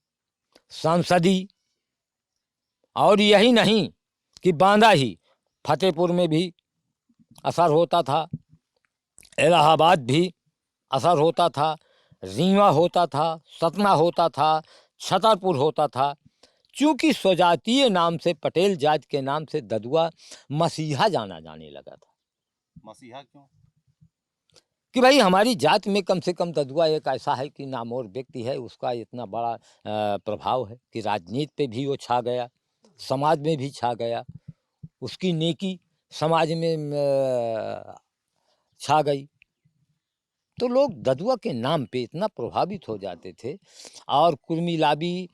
Speaker 1: सांसदी, और यही नहीं कि बांदा ही, फतेहपुर में भी असर होता था, इलाहाबाद भी असर होता था, रीवा होता था, सतना होता था, छतरपुर होता था। चूंकि स्वजातीय नाम से, पटेल जात के नाम से ददुआ मसीहा जाना जाने लगा था।
Speaker 2: मसीहा क्यों?
Speaker 1: कि भाई हमारी जात में कम से कम ददुआ एक ऐसा है कि नामोर व्यक्ति है, उसका इतना बड़ा प्रभाव है कि राजनीति पे भी वो छा गया, समाज में भी छा गया, उसकी नेकी समाज में छा गई। तो लोग ददुआ के नाम पे इतना प्रभावित हो जाते थे। और कुर्मिलाबी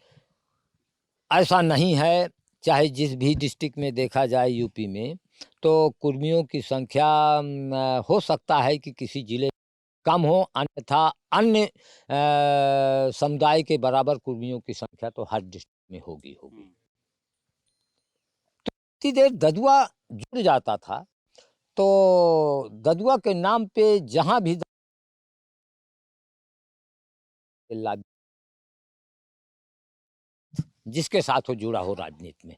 Speaker 1: ऐसा नहीं है, चाहे जिस भी डिस्ट्रिक्ट में देखा जाए यूपी में, तो कुर्मियों की संख्या हो सकता है कि किसी जिले कम हो, अन्यथा अन्य समुदाय के बराबर कुर्मियों की संख्या तो हर डिस्ट्रिक्ट में होगी। तो इतनी देर ददुआ जुड़ जाता था, तो ददुआ के नाम पे जहां भी जिसके साथ वो जुड़ा हो राजनीति में,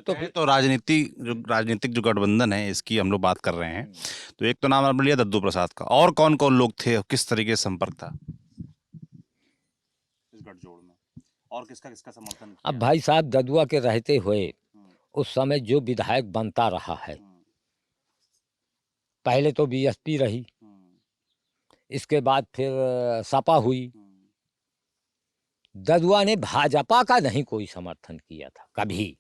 Speaker 2: तो राजनीतिक जो गठबंधन है इसकी हम लोग बात कर रहे हैं, तो एक तो नाम आपने लिया दद्दू प्रसाद का, और कौन कौन लोग थे, किस तरीके से संपर्क था इस गठजोड़ में, और किसका किसका समर्थन किया?
Speaker 1: अब भाई साहब ददुआ के रहते हुए उस समय जो विधायक बनता रहा है, पहले तो बीएसपी रही, इसके बाद फिर सपा हुई। ददुआ ने भाजपा का नहीं कोई समर्थन किया था कभी,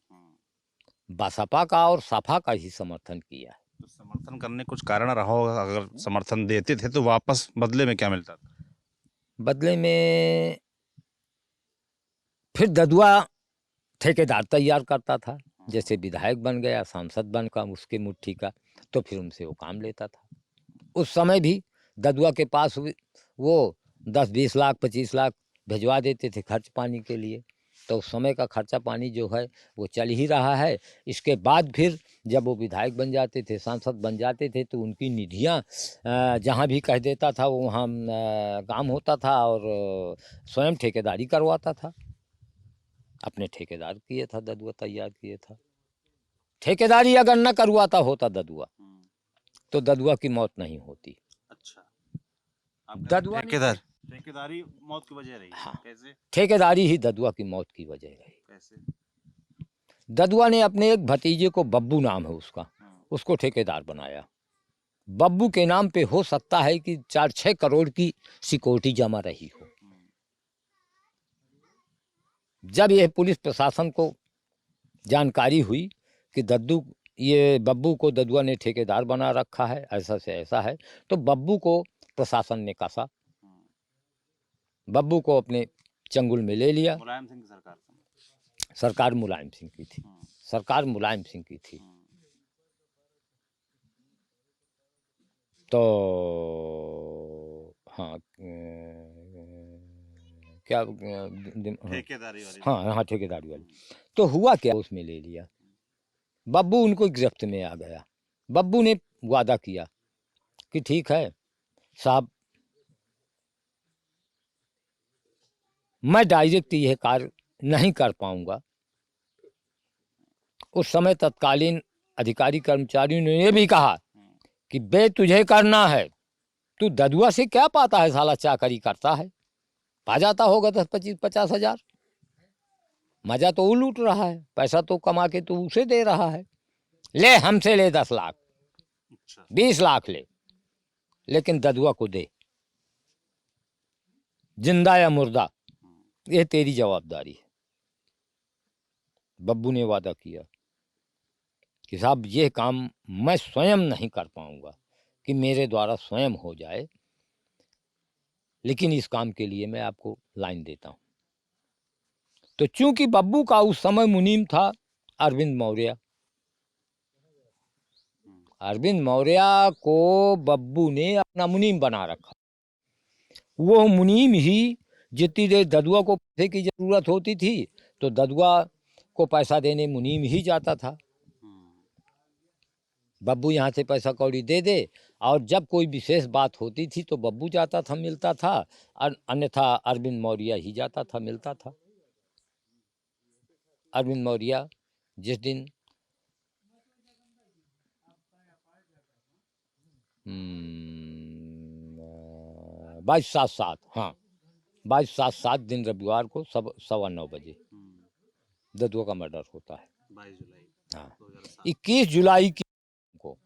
Speaker 1: बसपा का और सपा का ही समर्थन किया है।
Speaker 2: तो समर्थन करने कुछ कारण रहा होगा, अगर समर्थन देते थे तो वापस बदले में क्या मिलता था?
Speaker 1: बदले में फिर ददुआ ठेकेदार तैयार करता था। जैसे विधायक बन गया, सांसद बन का उसके मुट्ठी का, तो फिर उनसे वो काम लेता था। उस समय भी ददुआ के पास वो 10-20 लाख 25 लाख भिजवा देते थे खर्च पानी के लिए। तो उस समय का खर्चा पानी जो है वो चल ही रहा है। इसके बाद फिर जब वो विधायक बन जाते थे, सांसद बन जाते थे, तो उनकी निधियाँ जहाँ भी कह देता था वो वहाँ काम होता था, और स्वयं ठेकेदारी करवाता था। अपने ठेकेदार किए था, ददुआ तैयार किए था। ठेकेदारी अगर न करवाता होता ददुआ, तो ददुआ की मौत नहीं होती।
Speaker 2: अच्छा, आप
Speaker 1: ददुआ
Speaker 2: ठेकेदार ठेकेदारी मौत की वजह रही।
Speaker 1: हाँ,
Speaker 2: कैसे
Speaker 1: ठेकेदारी ही ददुआ की मौत की वजह रही।
Speaker 2: कैसे?
Speaker 1: ददुआ ने अपने एक भतीजे को, बब्बू नाम है उसका, उसको ठेकेदार बनाया। बब्बू के नाम पे हो सकता है कि 4-6 करोड़ की सिक्योरिटी जमा रही हो। जब यह पुलिस प्रशासन को जानकारी हुई कि ये बब्बू को ददुआ ने ठेकेदार बना रखा है, ऐसा से ऐसा है, तो बब्बू को प्रशासन ने कसा, बब्बू को अपने चंगुल में ले लिया।
Speaker 2: मुलायम सिंह की सरकार
Speaker 1: सरकार मुलायम सिंह की थी, सरकार मुलायम सिंह की थी। तो हाँ, क्या
Speaker 2: ठेकेदारी वाली।
Speaker 1: हाँ हाँ, ठेकेदारी वाली। तो हुआ क्या, उसमें ले लिया। बब्बू उनको गिरफ्त में आ गया। बब्बू ने वादा किया कि ठीक है साहब, मैं डायरेक्ट यह कार्य नहीं कर पाऊंगा। उस समय तत्कालीन अधिकारी कर्मचारियों ने यह भी कहा कि बे तुझे करना है, तू ददुआ से क्या पाता है, साला चाकरी करता है, पा जाता होगा 10-25-50 हजार। मजा तो वो लूट रहा है, पैसा तो कमा के तू उसे दे रहा है। ले हमसे ले 10 लाख, 20 लाख ले, लेकिन ददुआ को दे, जिंदा या मुर्दा, ये तेरी जवाबदारी है। बब्बू ने वादा किया कि साहब ये काम मैं स्वयं नहीं कर पाऊंगा, कि मेरे द्वारा स्वयं हो जाए, लेकिन इस काम के लिए मैं आपको लाइन देता हूं। तो चूंकि बब्बू का उस समय मुनीम था अरविंद मौर्य, अरविंद मौर्य को बब्बू ने अपना मुनीम बना रखा। वो मुनीम ही जितनी देर ददुआ को पैसे की जरूरत होती थी, तो ददुआ को पैसा देने मुनीम ही जाता था। बब्बू यहाँ से पैसा कौड़ी दे दे, और जब कोई विशेष बात होती थी तो बब्बू जाता था, मिलता था, अन्यथा अरविंद मौर्य ही जाता था, मिलता था। अरविंद मौर्य जिस दिन 22/7, हाँ 22/7 दिन रविवार को 9:15 बजे ददुआ का मर्डर होता है।
Speaker 2: 22 जुलाई
Speaker 1: हाँ,
Speaker 2: 2007।
Speaker 1: 21 जुलाई को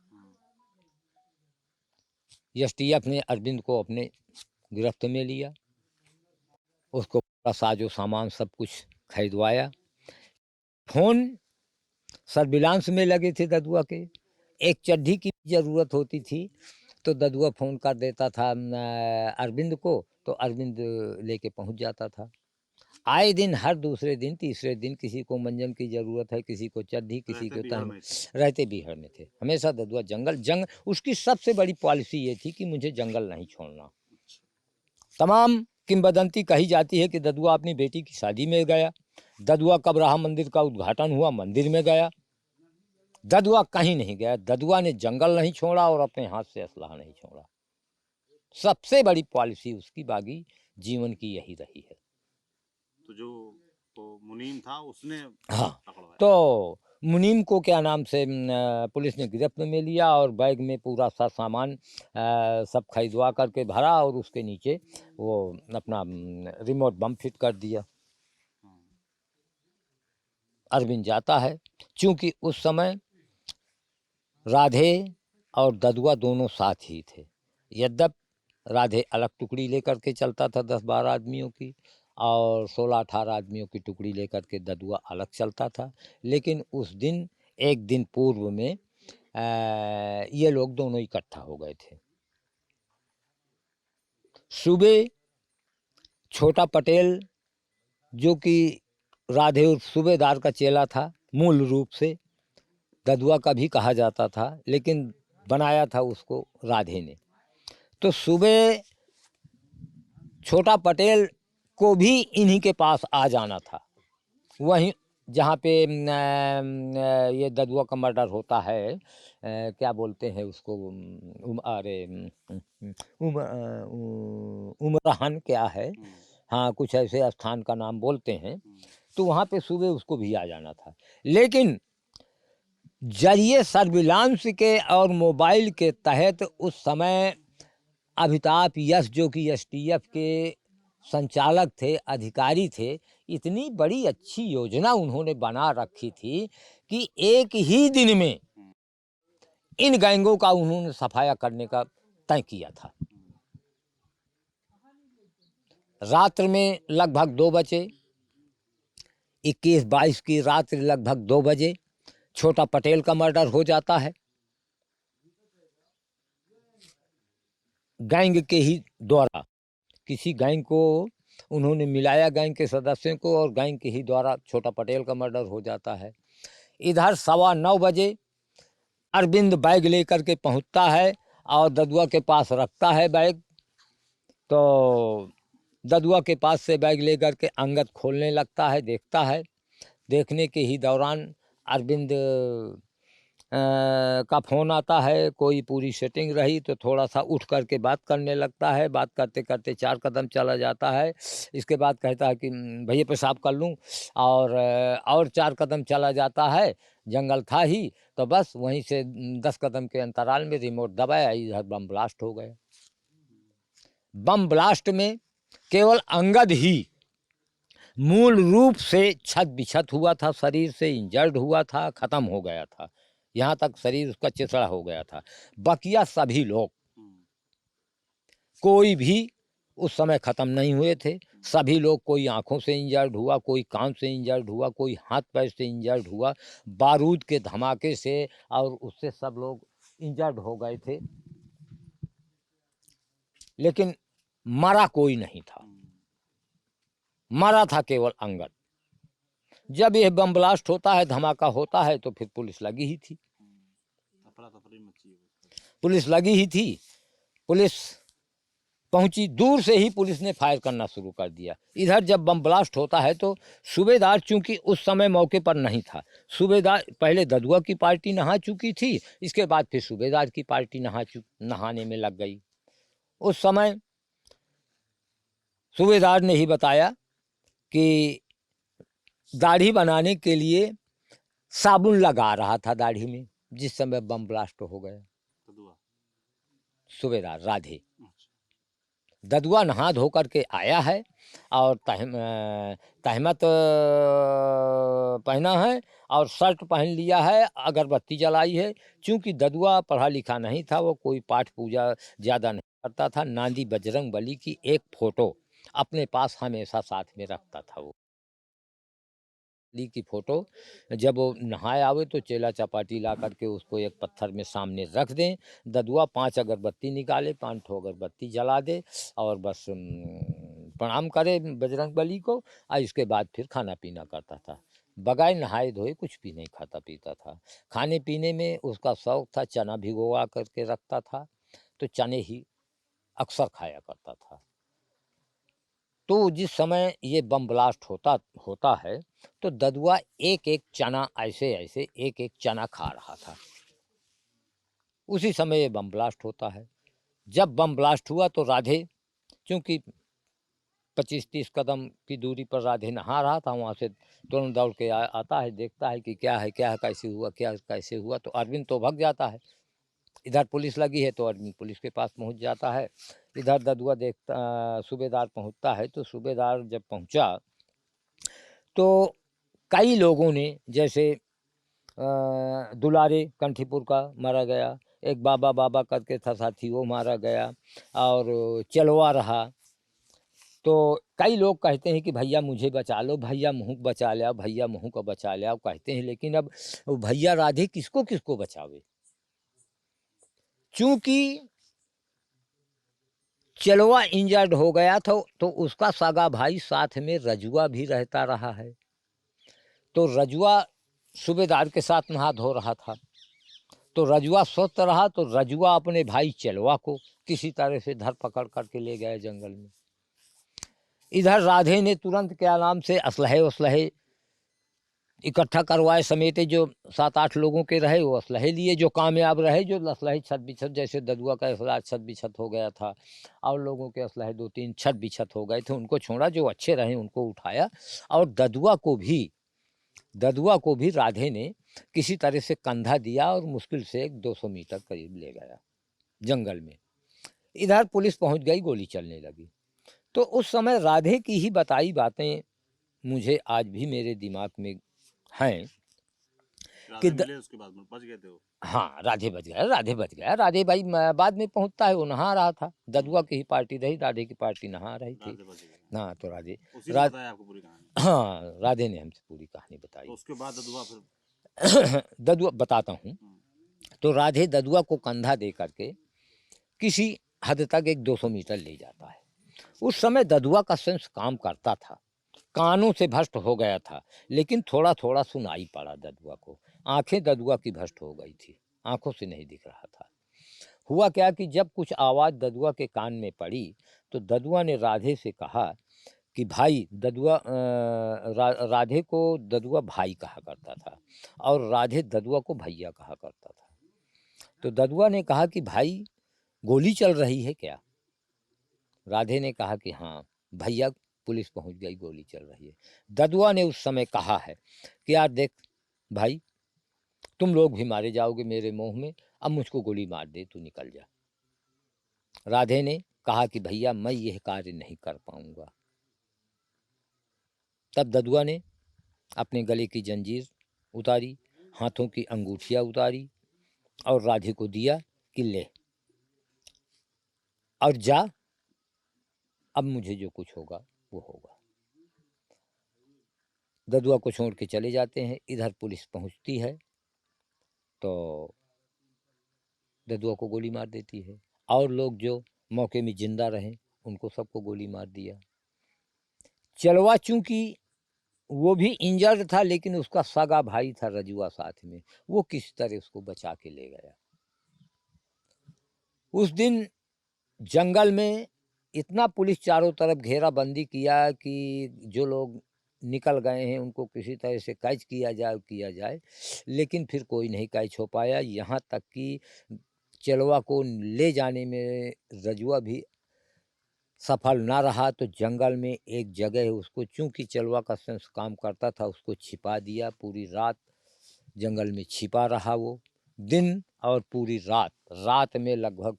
Speaker 1: एसटीएफ ने अरविंद को अपने गिरफ्त में लिया। उसको पूरा साजो सामान सब कुछ खरीदवाया। फोन सर्विलांस में लगे थे ददुआ के। एक चड्ढी की जरूरत होती थी तो ददुआ फोन कर देता था अरविंद को, तो अरविंद लेके पहुंच जाता था। आए दिन, हर दूसरे दिन तीसरे दिन किसी को मंजन की जरूरत है, किसी को चड्ढी, किसी को तहम, रहते बिहार में थे हमेशा ददुआ। जंगल उसकी सबसे बड़ी पॉलिसी ये थी कि मुझे जंगल नहीं छोड़ना। तमाम किंवदंती कही जाती है कि ददुआ अपनी बेटी की शादी में गया, ददुआ कबराहा मंदिर का उद्घाटन हुआ, मंदिर में गया। ददुआ कहीं नहीं गया। ददुआ ने जंगल नहीं छोड़ा और अपने हाथ से असलाह नहीं छोड़ा। सबसे बड़ी पॉलिसी उसकी बागी जीवन की यही रही है।
Speaker 2: तो जो मुनीम था उसने,
Speaker 1: हाँ, तो मुनीम को क्या नाम से पुलिस ने गिरफ्त में लिया, और बैग में पूरा सा सामान सब खरीदवा करके भरा, और उसके नीचे वो अपना रिमोट बम फिट कर दिया। अरविंद जाता है, चूंकि उस समय राधे और ददुआ दोनों साथ ही थे। यद्यपि राधे अलग टुकड़ी लेकर के चलता था 10-12 आदमियों की, और 16-18 आदमियों की टुकड़ी लेकर के ददुआ अलग चलता था। लेकिन उस दिन, एक दिन पूर्व में ये लोग दोनों इकट्ठा हो गए थे। सुबह छोटा पटेल जो कि राधे उर्फ सूबेदार का चेला था, मूल रूप से ददुआ का भी कहा जाता था, लेकिन बनाया था उसको राधे ने। तो छोटा पटेल को भी इन्हीं के पास आ जाना था, वहीं जहाँ पे ये ददुआ का मर्डर होता है, क्या बोलते हैं उसको, उमराहन क्या है, हाँ कुछ ऐसे स्थान का नाम बोलते हैं। तो वहाँ पे सुबह उसको भी आ जाना था, लेकिन जरिए सर्विलांस के और मोबाइल के तहत उस समय अमिताभ यश जो कि एसटीएफ के संचालक थे, अधिकारी थे, इतनी बड़ी अच्छी योजना उन्होंने बना रखी थी कि एक ही दिन में इन गैंगों का उन्होंने सफाया करने का तय किया था। रात्र में लगभग 2 बजे, 21-22 की रात्रि लगभग 2 बजे छोटा पटेल का मर्डर हो जाता है। गैंग के ही द्वारा, किसी गैंग को उन्होंने मिलाया, गैंग के सदस्यों को, और गैंग के ही द्वारा छोटा पटेल का मर्डर हो जाता है। इधर 9:15 बजे अरविंद बैग लेकर के पहुंचता है और ददुआ के पास रखता है बैग। तो ददुआ के पास से बैग लेकर के अंगद खोलने लगता है, देखता है। देखने के ही दौरान अरविंद का फ़ोन आता है, कोई पूरी सेटिंग रही तो थोड़ा सा उठ करके बात करने लगता है। बात करते करते 4 कदम चला जाता है। इसके बाद कहता है कि भैया पेशाब कर लूँ, और 4 कदम चला जाता है। जंगल था ही, तो बस वहीं से 10 कदम के अंतराल में रिमोट दबाया, इधर बम ब्लास्ट हो गया। बम ब्लास्ट में केवल अंगद ही मूल रूप से छत बिछत हुआ था, शरीर से इंजर्ड हुआ था, ख़त्म हो गया था, यहाँ तक शरीर उसका चिथड़ा हो गया था। बकिया सभी लोग, कोई भी उस समय ख़त्म नहीं हुए थे। सभी लोग, कोई आँखों से इंजर्ड हुआ, कोई कान से इंजर्ड हुआ, कोई हाथ पैर से इंजर्ड हुआ, बारूद के धमाके से, और उससे सब लोग इंजर्ड हो गए थे, लेकिन मरा कोई नहीं था। मरा था केवल अंगद। जब यह बम ब्लास्ट होता है, धमाका होता है, तो फिर पुलिस लगी ही थी। पुलिस लगी ही थी। पुलिस पहुंची, दूर से ही पुलिस ने फायर करना शुरू कर दिया। इधर जब बम ब्लास्ट होता है तो सूबेदार चूंकि उस समय मौके पर नहीं था, सूबेदार पहले ददुआ की पार्टी नहा चुकी थी, इसके बाद फिर सूबेदार की पार्टी नहाने में लग गई। उस समय सूबेदार ने ही बताया कि दाढ़ी बनाने के लिए साबुन लगा रहा था दाढ़ी में, जिस समय बम ब्लास्ट हो गया। सूबेदार राधे ददुआ नहा धो करके आया है और तहमत पहना है और शर्ट पहन लिया है, अगरबत्ती जलाई है। चूंकि ददुआ पढ़ा लिखा नहीं था, वो कोई पाठ पूजा ज़्यादा नहीं करता था। नांदी बजरंग बली की एक फ़ोटो अपने पास हमेशा साथ में रखता था। वो ली की फ़ोटो जब वो नहाए आवे तो चेला चपाटी ला करके उसको एक पत्थर में सामने रख दें। ददुआ 5 अगरबत्ती निकाले, 5 ठो अगरबत्ती जला दे और बस प्रणाम करे बजरंग बली को, और इसके बाद फिर खाना पीना करता था। बगैर नहाए धोए कुछ भी नहीं खाता पीता था। खाने पीने में उसका शौक था, चना भिगोआ करके रखता था, तो चने ही अक्सर खाया करता था। तो जिस समय ये बम ब्लास्ट होता है तो ददुआ एक एक चना ऐसे ऐसे एक एक चना खा रहा था। उसी समय ये बम ब्लास्ट होता है। जब बम ब्लास्ट हुआ तो राधे, चूंकि 25-30 कदम की दूरी पर राधे नहा रहा था, वहाँ से तुरंत दौड़ के आता है, देखता है कि क्या है कैसे हुआ, क्या कैसे हुआ। तो अरविंद तो भाग जाता है। इधर पुलिस लगी है तो अरविंद पुलिस के पास पहुँच जाता है। इधर ददुआ सूबेदार पहुँचता है। तो सूबेदार जब पहुँचा तो कई लोगों ने, जैसे दुलारे कंठीपुर का मारा गया, एक बाबा करके था साथी, वो मारा गया, और चलवा रहा। तो कई लोग कहते हैं कि भैया मुझे बचा लो, भैया मुँह बचा लिया, भैया मुँह को बचा लिया कहते हैं, लेकिन अब भैया राधे किसको किसको बचावे। चूंकि चलवा इंजर्ड हो गया था तो उसका सगा भाई साथ में रजुआ भी रहता रहा है। तो रजुआ सूबेदार के साथ नहा धो रहा था, तो रजुआ स्वस्थ रहा तो रजुआ अपने भाई चलवा को किसी तरह से धर पकड़ करके ले गए जंगल में। इधर राधे ने तुरंत क्या नाम से असलहे वसलहे इकट्ठा करवाए, समेटे, जो 7-8 लोगों के रहे वो असलहे लिए, जो कामयाब रहे, जो असलहे छत बिछत, जैसे ददुआ का असलहा छत बिछत हो गया था और लोगों के असलहे 2-3 छत बिछत हो गए थे, उनको छोड़ा, जो अच्छे रहे उनको उठाया। और ददुआ को भी राधे ने किसी तरह से कंधा दिया और मुश्किल से 200 मीटर करीब ले गया जंगल में। इधर पुलिस पहुंच गई, गोली चलने लगी। तो उस समय राधे की ही बताई बातें मुझे आज भी मेरे दिमाग में हैं कि
Speaker 2: उसके बाद में बच गए थे वो।
Speaker 1: हाँ, राधे बच गया। राधे भाई बाद में पहुंचता है, वो नहा रहा था, ददुआ की ही पार्टी रही, राधे की पार्टी नहा रही थी। हाँ, तो
Speaker 2: आपको पूरी कहानी।
Speaker 1: हाँ, राधे ने हमसे पूरी कहानी बताई।
Speaker 2: तो उसके बाद ददुआ फिर
Speaker 1: ददुआ बताता हूँ। तो राधे ददुआ को कंधा दे करके किसी हद तक 200 मीटर ले जाता है। उस समय ददुआ का सेंस काम करता था, कानों से भ्रष्ट हो गया था, लेकिन थोड़ा थोड़ा सुनाई पड़ा ददुआ को। आंखें ददुआ की भ्रष्ट हो गई थी, आंखों से नहीं दिख रहा था। हुआ क्या कि जब कुछ आवाज़ ददुआ के कान में पड़ी तो ददुआ ने राधे से कहा कि भाई, राधे को ददुआ भाई कहा करता था और राधे ददुआ को भैया कहा करता था। तो ददुआ ने कहा कि भाई, गोली चल रही है क्या? राधे ने कहा कि हाँ भैया, पुलिस पहुंच गई, गोली चल रही है। ददुआ ने उस समय कहा है कि यार देख भाई, तुम लोग भी मारे जाओगे मेरे मुंह में, अब मुझको गोली मार दे, तू निकल जा। राधे ने कहा कि भैया, मैं यह कार्य नहीं कर पाऊंगा। तब ददुआ ने अपने गले की जंजीर उतारी, हाथों की अंगूठियां उतारी और राधे को दिया कि ले और जा, अब मुझे जो कुछ होगा वो होगा। ददुआ को छोड़ के चले जाते हैं। इधर पुलिस पहुंचती है तो ददुआ को गोली मार देती है और लोग जो मौके में जिंदा रहे उनको सबको गोली मार दिया। चलवा चूंकि वो भी इंजर्ड था, लेकिन उसका सगा भाई था रजुआ साथ में, वो किस तरह उसको बचा के ले गया। उस दिन जंगल में इतना पुलिस चारों तरफ घेराबंदी किया कि जो लोग निकल गए हैं उनको किसी तरह से कैच किया जाए, लेकिन फिर कोई नहीं कैच हो पाया। यहाँ तक कि चलवा को ले जाने में रजुआ भी सफल ना रहा, तो जंगल में एक जगह उसको, चूंकि चलवा का सेंस काम करता था, उसको छिपा दिया। पूरी रात जंगल में छिपा रहा वो, दिन और पूरी रात में लगभग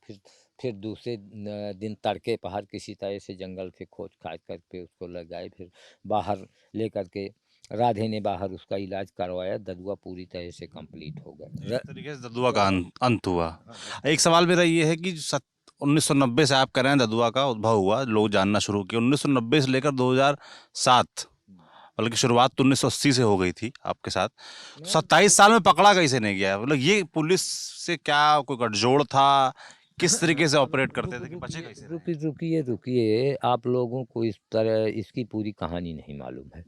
Speaker 1: फिर दूसरे दिन तड़के पहर किसी तरह से जंगल से खोज खाज करके उसको लगाए, फिर बाहर ले करके राधे ने बाहर उसका इलाज करवाया। ददुआ पूरी तरह से कंप्लीट हो गया।
Speaker 2: इस तरीके से ददुआ का अंत हुआ। एक सवाल मेरा ये है कि 1990 से आप कह रहे हैं ददुआ का उद्भव हुआ, लोग जानना शुरू किए। 1990 से लेकर 2007, बल्कि शुरुआत तो 1980 से हो गई थी आपके साथ। 27 साल में पकड़ा कैसे नहीं गया? मतलब ये पुलिस से क्या कोई गठजोड़ था? किस तरीके से ऑपरेट करते थे कि बचे कैसे रहे?
Speaker 1: रुकिए, आप लोगों को इस तरह इसकी पूरी कहानी नहीं मालूम है।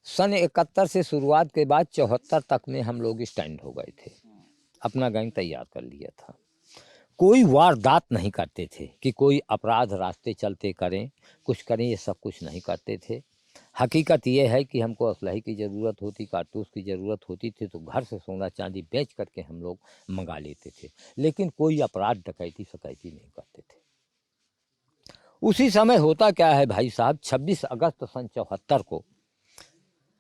Speaker 1: सन 71 से शुरुआत के बाद 74 तक में हम लोग स्टैंड हो गए थे, अपना गैंग तैयार कर लिया था। कोई वारदात नहीं करते थे कि कोई अपराध रास्ते चलते करें, कुछ करें, ये सब कुछ नहीं करते थे। हकीकत ये है कि हमको असलहे की ज़रूरत होती, कारतूस की ज़रूरत होती थी तो घर से सोना चांदी बेच करके हम लोग मंगा लेते थे, लेकिन कोई अपराध डकैती सकैती नहीं करते थे। उसी समय होता क्या है भाई साहब, 26 अगस्त सन 74 को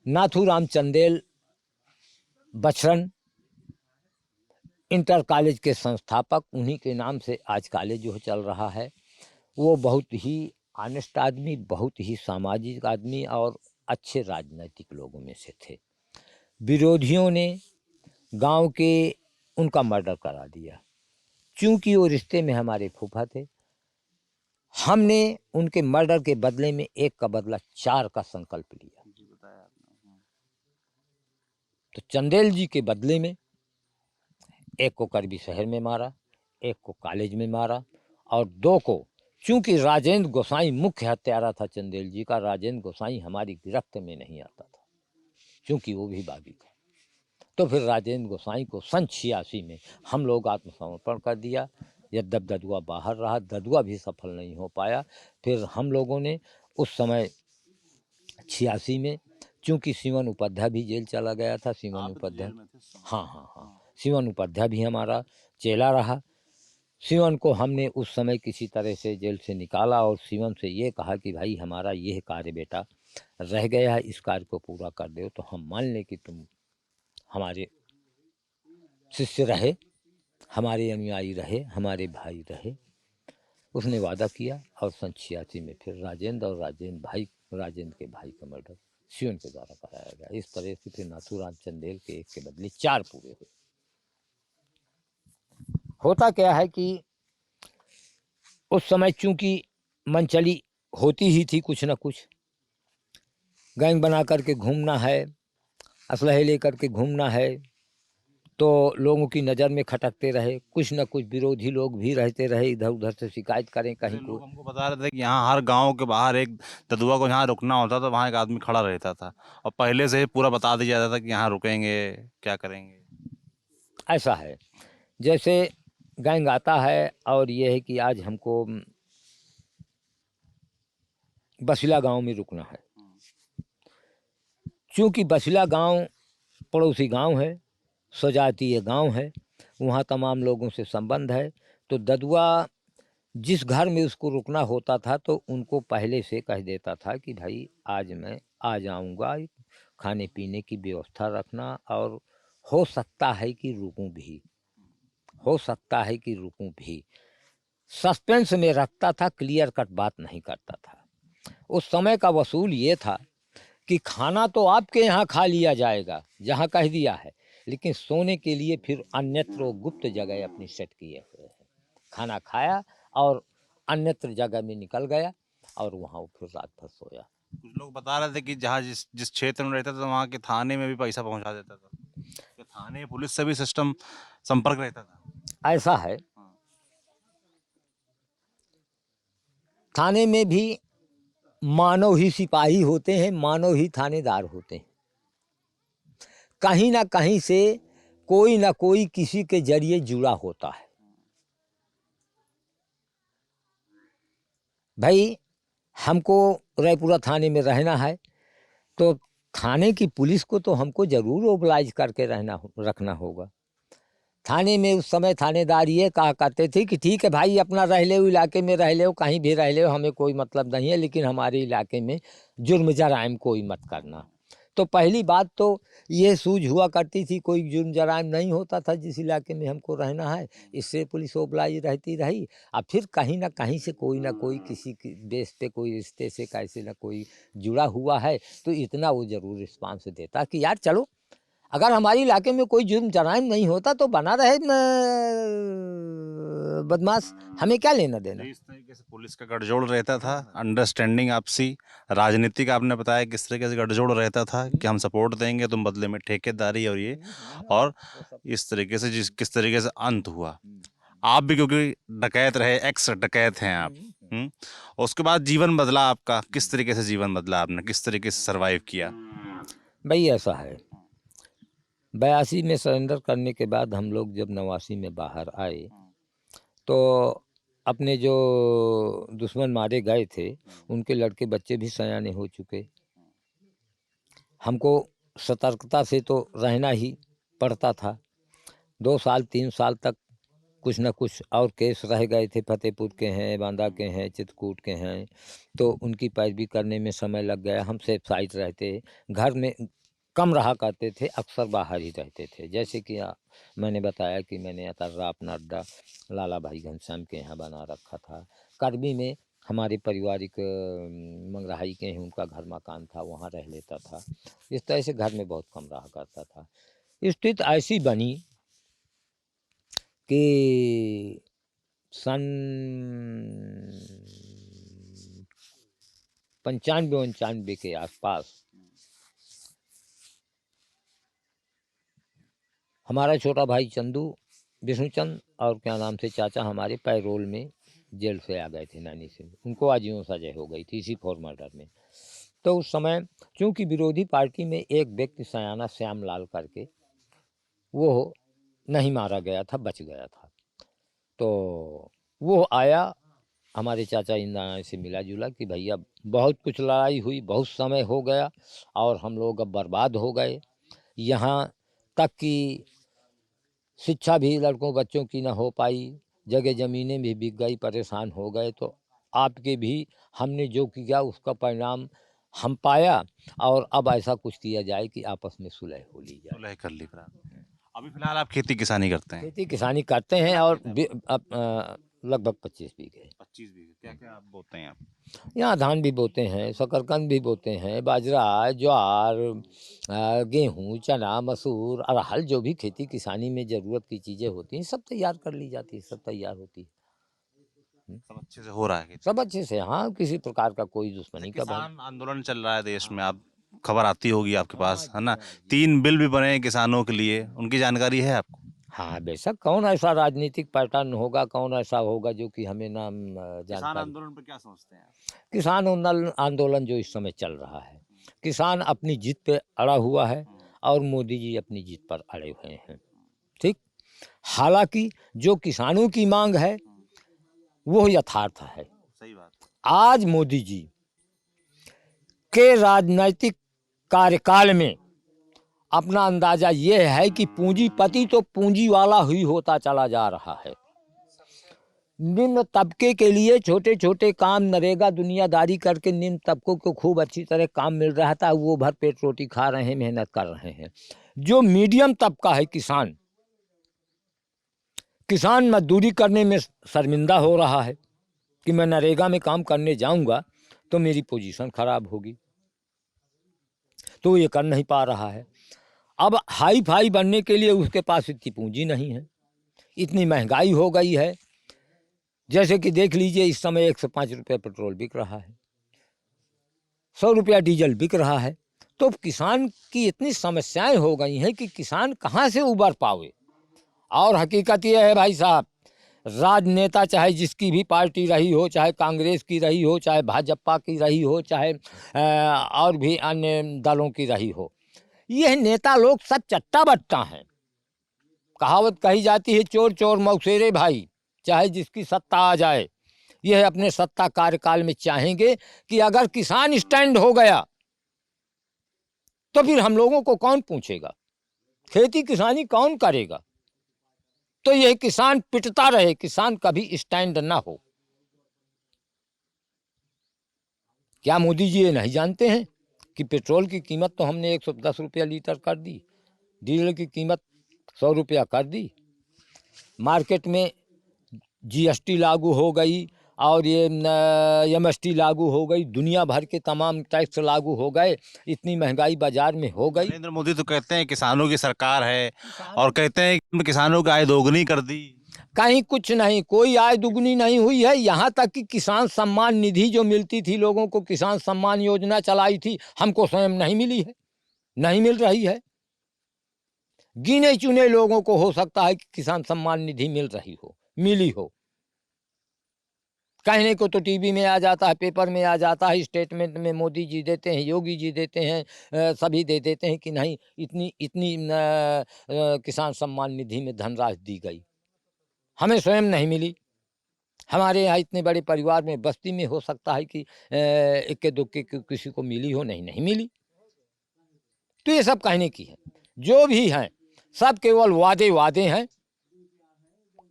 Speaker 1: नाथूराम चंदेल बछरन इंटर कॉलेज के संस्थापक, उन्हीं के नाम से आज कॉलेज जो चल रहा है, वो बहुत ही ऑनेस्ट आदमी, बहुत ही सामाजिक आदमी और अच्छे राजनीतिक लोगों में से थे। विरोधियों ने गांव के उनका मर्डर करा दिया। चूंकि वो रिश्ते में हमारे फूफा थे, हमने उनके मर्डर के बदले में 1 का बदला 4 का संकल्प लिया। तो चंदेल जी के बदले में एक को करबी शहर में मारा, एक को कॉलेज में मारा, और दो को, चूंकि राजेंद्र गोसाई मुख्य हत्यारा था चंदेल जी का, राजेंद्र गोसाई हमारी गिरफ्त में नहीं आता था क्योंकि वो भी बागी था। तो फिर राजेंद्र गोसाई को सन 86 में हम लोग आत्मसमर्पण कर दिया। यद्यप ददुआ बाहर रहा, ददुआ भी सफल नहीं हो पाया। फिर हम लोगों ने उस समय 86 में, चूंकि सीवन उपाध्याय भी जेल चला गया था, सीवन उपाध्याय, हाँ हाँ हाँ, सीवन उपाध्याय भी हमारा चेला रहा। सीवन को हमने उस समय किसी तरह से जेल से निकाला और सीवन से ये कहा कि भाई हमारा यह कार्य बेटा रह गया है, इस कार्य को पूरा कर दो तो हम मान लें कि तुम हमारे शिष्य रहे, हमारे अनुयायी रहे, हमारे भाई रहे। उसने वादा किया और सन 86 में फिर राजेंद्र और राजेंद्र के भाई का मर्डर सीवन के द्वारा कराया गया। इस तरह से फिर नाथूराम चंदेल के एक के बदले 4 पूरे हुए। होता क्या है कि उस समय चूंकि मनचली होती ही थी, कुछ न कुछ गैंग बना करके घूमना है, असलहे लेकर के घूमना है, तो लोगों की नज़र में खटकते रहे। कुछ न कुछ विरोधी लोग भी रहते रहे, इधर उधर से शिकायत करें कहीं को।
Speaker 2: लोग हमको बता रहे थे कि यहाँ हर गांव के बाहर एक ददुआ को जहाँ रुकना होता था वहाँ एक आदमी खड़ा रहता था और पहले से ही पूरा बता दिया जाता था कि यहाँ रुकेंगे, क्या करेंगे।
Speaker 1: ऐसा है, जैसे गैंग आता है और ये है कि आज हमको बसिला गांव में रुकना है। चूँकि बसिला गांव पड़ोसी गांव है, स्वजातीय गांव है, वहाँ तमाम लोगों से संबंध है, तो ददुआ जिस घर में उसको रुकना होता था तो उनको पहले से कह देता था कि भाई आज मैं आ जाऊँगा, खाने पीने की व्यवस्था रखना, और हो सकता है कि रुकूं भी, हो सकता है कि रुकूं भी। सस्पेंस में रखता था, क्लियर कट बात नहीं करता था। उस समय का वसूल ये था कि खाना तो आपके यहाँ खा लिया जाएगा जहाँ कह दिया है, लेकिन सोने के लिए फिर अन्यत्र गुप्त जगह अपनी सेट किए हुए हैं। खाना खाया और अन्यत्र जगह में निकल गया और वहाँ वो फिर रात भर सोया।
Speaker 2: कुछ लोग बता रहे थे कि जहाँ जिस जिस क्षेत्र में रहता था वहाँ के थाने में भी पैसा पहुँचा देता था, कि थाने पुलिस से भी सिस्टम संपर्क रहता था।
Speaker 1: ऐसा है,
Speaker 2: हाँ।
Speaker 1: थाने में भी मानव ही सिपाही होते हैं, मानव ही थानेदार होते हैं। कहीं ना कहीं से कोई ना कोई किसी के जरिए जुड़ा होता है। भाई हमको रायपुरा थाने में रहना है तो थाने की पुलिस को तो हमको ज़रूर ओबलाइज करके रखना होगा। थाने में उस समय थानेदार ये कहा करते थे कि ठीक है भाई, अपना रह ले इलाके में रह ले, कहीं भी रह ले, हमें कोई मतलब नहीं है, लेकिन हमारे इलाके में जुर्म जराइम कोई मत करना। तो पहली बात तो ये सूझ हुआ करती थी, कोई जुर्म जराइम नहीं होता था जिस इलाके में हमको रहना है, इससे पुलिस ओबलाइज रहती रही। अब फिर कहीं ना कहीं से कोई ना कोई किसी की बेस पे, कोई रिश्ते से कैसे ना कोई जुड़ा हुआ है, तो इतना वो ज़रूर रिस्पांस देता कि यार चलो, अगर हमारे इलाके में कोई जुर्म जराइम नहीं होता तो बना रहे बदमाश, हमें क्या लेना देना।
Speaker 2: इस तरीके से पुलिस का गठजोड़ रहता था, अंडरस्टैंडिंग आपसी। राजनीतिक आपने बताया किस तरीके से गठजोड़ रहता था कि हम सपोर्ट देंगे, तुम बदले में ठेकेदारी और ये, और इस तरीके से किस तरीके से अंत हुआ। आप भी क्योंकि डकैत रहे, एक्स डकैत हैं आप। उसके बाद जीवन बदला आपका, किस तरीके से जीवन बदला आपने, किस तरीके से सरवाइव किया।
Speaker 1: भाई ऐसा है, 82 में सरेंडर करने के बाद हम लोग जब 89 में बाहर आए तो अपने जो दुश्मन मारे गए थे उनके लड़के बच्चे भी सयाने हो चुके। हमको सतर्कता से तो रहना ही पड़ता था। 2 साल 3 साल तक कुछ न कुछ और केस रह गए थे, फतेहपुर के हैं, बांदा के हैं, चित्रकूट के हैं, तो उनकी पैरवी करने में समय लग गया। हम सेफ साइड रहते, घर में कम रहा करते थे, अक्सर बाहर ही रहते थे। जैसे कि मैंने बताया कि मैंने अतर्रा अपना अड्डा लाला भाई घनश्याम के यहाँ बना रखा था। करबी में हमारे पारिवारिक मंगराही के हैं, उनका घर मकान था, वहाँ रह लेता था। इस तरह से घर में बहुत कम रहा करता था। स्थिति ऐसी बनी कि सन 95-95 के आसपास हमारा छोटा भाई चंदू विष्णुचंद और क्या नाम से चाचा हमारे पैरोल में जेल से आ गए थे नैनी से, उनको आजीवन सजा हो गई थी इसी फॉर मर्डर में। तो उस समय चूंकि विरोधी पार्टी में एक व्यक्ति सयाना श्याम लाल करके वो नहीं मारा गया था, बच गया था, तो वो आया हमारे चाचा इंदिरा से मिला जुला कि भैया बहुत कुछ लड़ाई हुई, बहुत समय हो गया और हम लोग अब बर्बाद हो गए, यहाँ तक कि शिक्षा भी लड़कों बच्चों की ना हो पाई, जगह ज़मीनें भी बिक गई, परेशान हो गए, तो आपके भी हमने जो किया उसका परिणाम हम पाया और अब ऐसा कुछ किया जाए कि आपस में सुलह हो ली जाए।
Speaker 2: सुलह कर ली फिर आप। अभी फिलहाल आप खेती किसानी करते हैं?
Speaker 1: खेती किसानी करते हैं और लगभग 25 बीघे।
Speaker 2: 25 बीघे। क्या क्या आप बोते हैं आप?
Speaker 1: यहाँ धान भी बोते हैं, शकरकंद भी बोते हैं, बाजरा, ज्वार, गेहूँ, चना, मसूर, अरहर, जो भी खेती किसानी में ज़रूरत की चीज़ें होती हैं सब तैयार कर ली जाती है, सब तैयार होती है।
Speaker 2: सब अच्छे से हो रहा है खेती?
Speaker 1: सब अच्छे से, हाँ, किसी प्रकार का कोई
Speaker 2: जैसे
Speaker 1: दुश्मनी का
Speaker 2: किसान आंदोलन चल रहा है देश में, आप खबर आती होगी आपके पास, है ना? 3 बिल भी बने हैं किसानों के लिए, उनकी जानकारी है आपको?
Speaker 1: हाँ बेशक, कौन ऐसा राजनीतिक पैटर्न होगा, कौन ऐसा होगा जो कि हमें ना
Speaker 2: किसान
Speaker 1: जानकारी।
Speaker 2: आंदोलन पर क्या समझते हैं आप?
Speaker 1: किसान आंदोलन जो इस समय चल रहा है, किसान अपनी जीत पे अड़ा हुआ है और मोदी जी अपनी जीत पर अड़े हुए हैं, ठीक। हालांकि जो किसानों की मांग है वो यथार्थ है।
Speaker 2: सही बात।
Speaker 1: आज मोदी जी के राजनैतिक कार्यकाल में अपना अंदाजा ये है कि पूंजीपति तो पूंजी वाला ही होता चला जा रहा है। निम्न तबके के लिए छोटे छोटे काम, नरेगा, दुनियादारी करके निम्न तबकों को खूब अच्छी तरह काम मिल रहा था, वो भर पेट रोटी खा रहे हैं, मेहनत कर रहे हैं। जो मीडियम तबका है किसान मजदूरी करने में शर्मिंदा हो रहा है कि मैं नरेगा में काम करने जाऊंगा तो मेरी पोजीशन खराब होगी, तो ये कर नहीं पा रहा है। अब हाई फाई बनने के लिए उसके पास इतनी पूंजी नहीं है, इतनी महंगाई हो गई है। जैसे कि देख लीजिए इस समय 105 रुपये पेट्रोल बिक रहा है, 100 रुपया डीजल बिक रहा है, तो किसान की इतनी समस्याएं हो गई हैं कि किसान कहाँ से उबर पावे। और हकीकत यह है भाई साहब, राजनेता चाहे जिसकी भी पार्टी रही हो, चाहे कांग्रेस की रही हो, चाहे भाजपा की रही हो, चाहे और भी अन्य दलों की रही हो, यह नेता लोग सब चट्टा बट्टा हैं। कहावत कही जाती है, चोर चोर मौसेरे भाई, चाहे जिसकी सत्ता आ जाए, यह अपने सत्ता कार्यकाल में चाहेंगे कि अगर किसान स्टैंड हो गया तो फिर हम लोगों को कौन पूछेगा, खेती किसानी कौन करेगा। तो यह किसान पिटता रहे, किसान कभी स्टैंड ना हो। क्या मोदी जी ये नहीं जानते हैं कि पेट्रोल की कीमत तो हमने 110 रुपया लीटर कर दी, डीजल की कीमत 100 रुपया कर दी, मार्केट में जीएसटी लागू हो गई और ये एमएसटी लागू हो गई, दुनिया भर के तमाम टैक्स लागू हो गए, इतनी महंगाई बाजार में हो गई।
Speaker 2: नरेंद्र मोदी तो कहते हैं किसानों की सरकार है और कहते हैं कि किसानों की आय दोगुनी कर दी।
Speaker 1: कहीं कुछ नहीं, कोई आय दुगनी नहीं हुई है। यहाँ तक कि किसान सम्मान निधि जो मिलती थी लोगों को, किसान सम्मान योजना चलाई थी, हमको स्वयं नहीं मिली है, नहीं मिल रही है। गिने चुने लोगों को हो सकता है कि किसान सम्मान निधि मिल रही हो, मिली हो। कहने को तो टीवी में आ जाता है, पेपर में आ जाता है, स्टेटमेंट में मोदी जी देते हैं, योगी जी देते हैं, सभी दे देते हैं कि नहीं इतनी इतनी किसान सम्मान निधि में धनराशि दी गई, हमें स्वयं नहीं मिली। हमारे यहाँ इतने बड़े परिवार में, बस्ती में हो सकता है कि इक्के दुक्के किसी को मिली हो, नहीं नहीं मिली। तो ये सब कहने की है, जो भी हैं सब केवल वादे वादे हैं,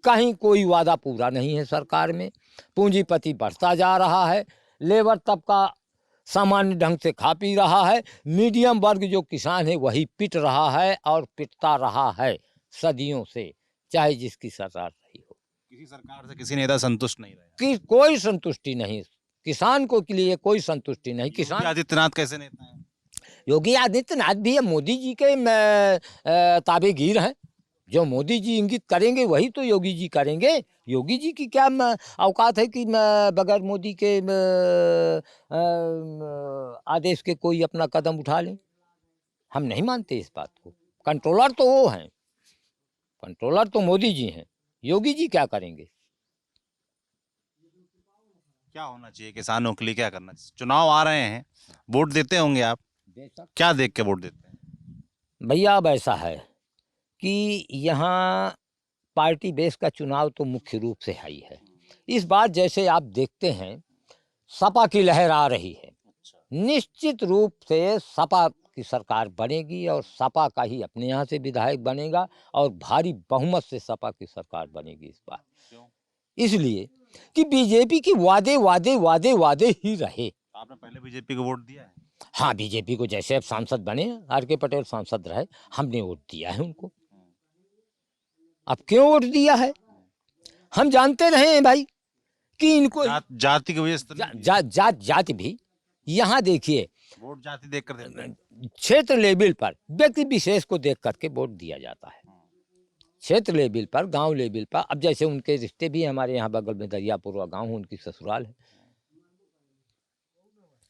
Speaker 1: कहीं कोई वादा पूरा नहीं है सरकार में। पूंजीपति बढ़ता जा रहा है, लेबर तबका सामान्य ढंग से खा पी रहा है, मीडियम वर्ग जो किसान है वही पिट रहा है और पिटता रहा है सदियों से, चाहे जिसकी सरकार रही हो।
Speaker 2: किसी सरकार से किसी नेता संतुष्ट नहीं रहे।
Speaker 1: कि कोई संतुष्टि नहीं, किसान को के लिए कोई संतुष्टि नहीं।
Speaker 2: योगी
Speaker 1: किसान,
Speaker 2: आदित्यनाथ कैसे नेता हैं?
Speaker 1: योगी आदित्यनाथ भी है मोदी जी के ताबेगीर हैं। जो मोदी जी इंगित करेंगे वही तो योगी जी करेंगे। योगी जी की क्या औकात है कि बगैर मोदी के आदेश के कोई अपना कदम उठा लें। हम नहीं मानते इस बात को। कंट्रोलर तो वो हैं, कंट्रोलर तो मोदी जी हैं, योगी जी क्या करेंगे?
Speaker 2: क्या होना चाहिए किसानों के लिए, क्या करना चाहिए? चुनाव आ रहे हैं, वोट देते होंगे आप, क्या देख के वोट देते हैं?
Speaker 1: भैया अब ऐसा है कि यहाँ पार्टी बेस का चुनाव तो मुख्य रूप से है ही है। इस बार जैसे आप देखते हैं सपा की लहर आ रही है, निश्चित रूप से सपा की सरकार बनेगी और सपा का ही अपने यहाँ से विधायक बनेगा और भारी बहुमत से सपा की सरकार बनेगी इस बार।
Speaker 2: क्यों?
Speaker 1: इसलिए कि बीजेपी की वादे वादे वादे वादे ही रहे।
Speaker 2: आपने पहले बीजेपी को वोट दिया है?
Speaker 1: हाँ, बीजेपी को जैसे अब सांसद बने, आर.के. पटेल सांसद रहे, हमने वोट दिया है उनको। अब क्यों वोट दिया है? हम जानते रहे हैं भाई कि इनको
Speaker 2: जाति की वजह से तो नहीं दिया।
Speaker 1: जाति भी यहाँ देखिए,
Speaker 2: वोट जाति देख कर देते हैं।
Speaker 1: क्षेत्र लेवल पर व्यक्ति विशेष को देख करके वोट दिया जाता है। क्षेत्र लेवल पर, गांव लेवल पर, अब जैसे उनके रिश्ते भी हमारे यहाँ बगल में दरियापुरवा गांव, उनकी ससुराल है,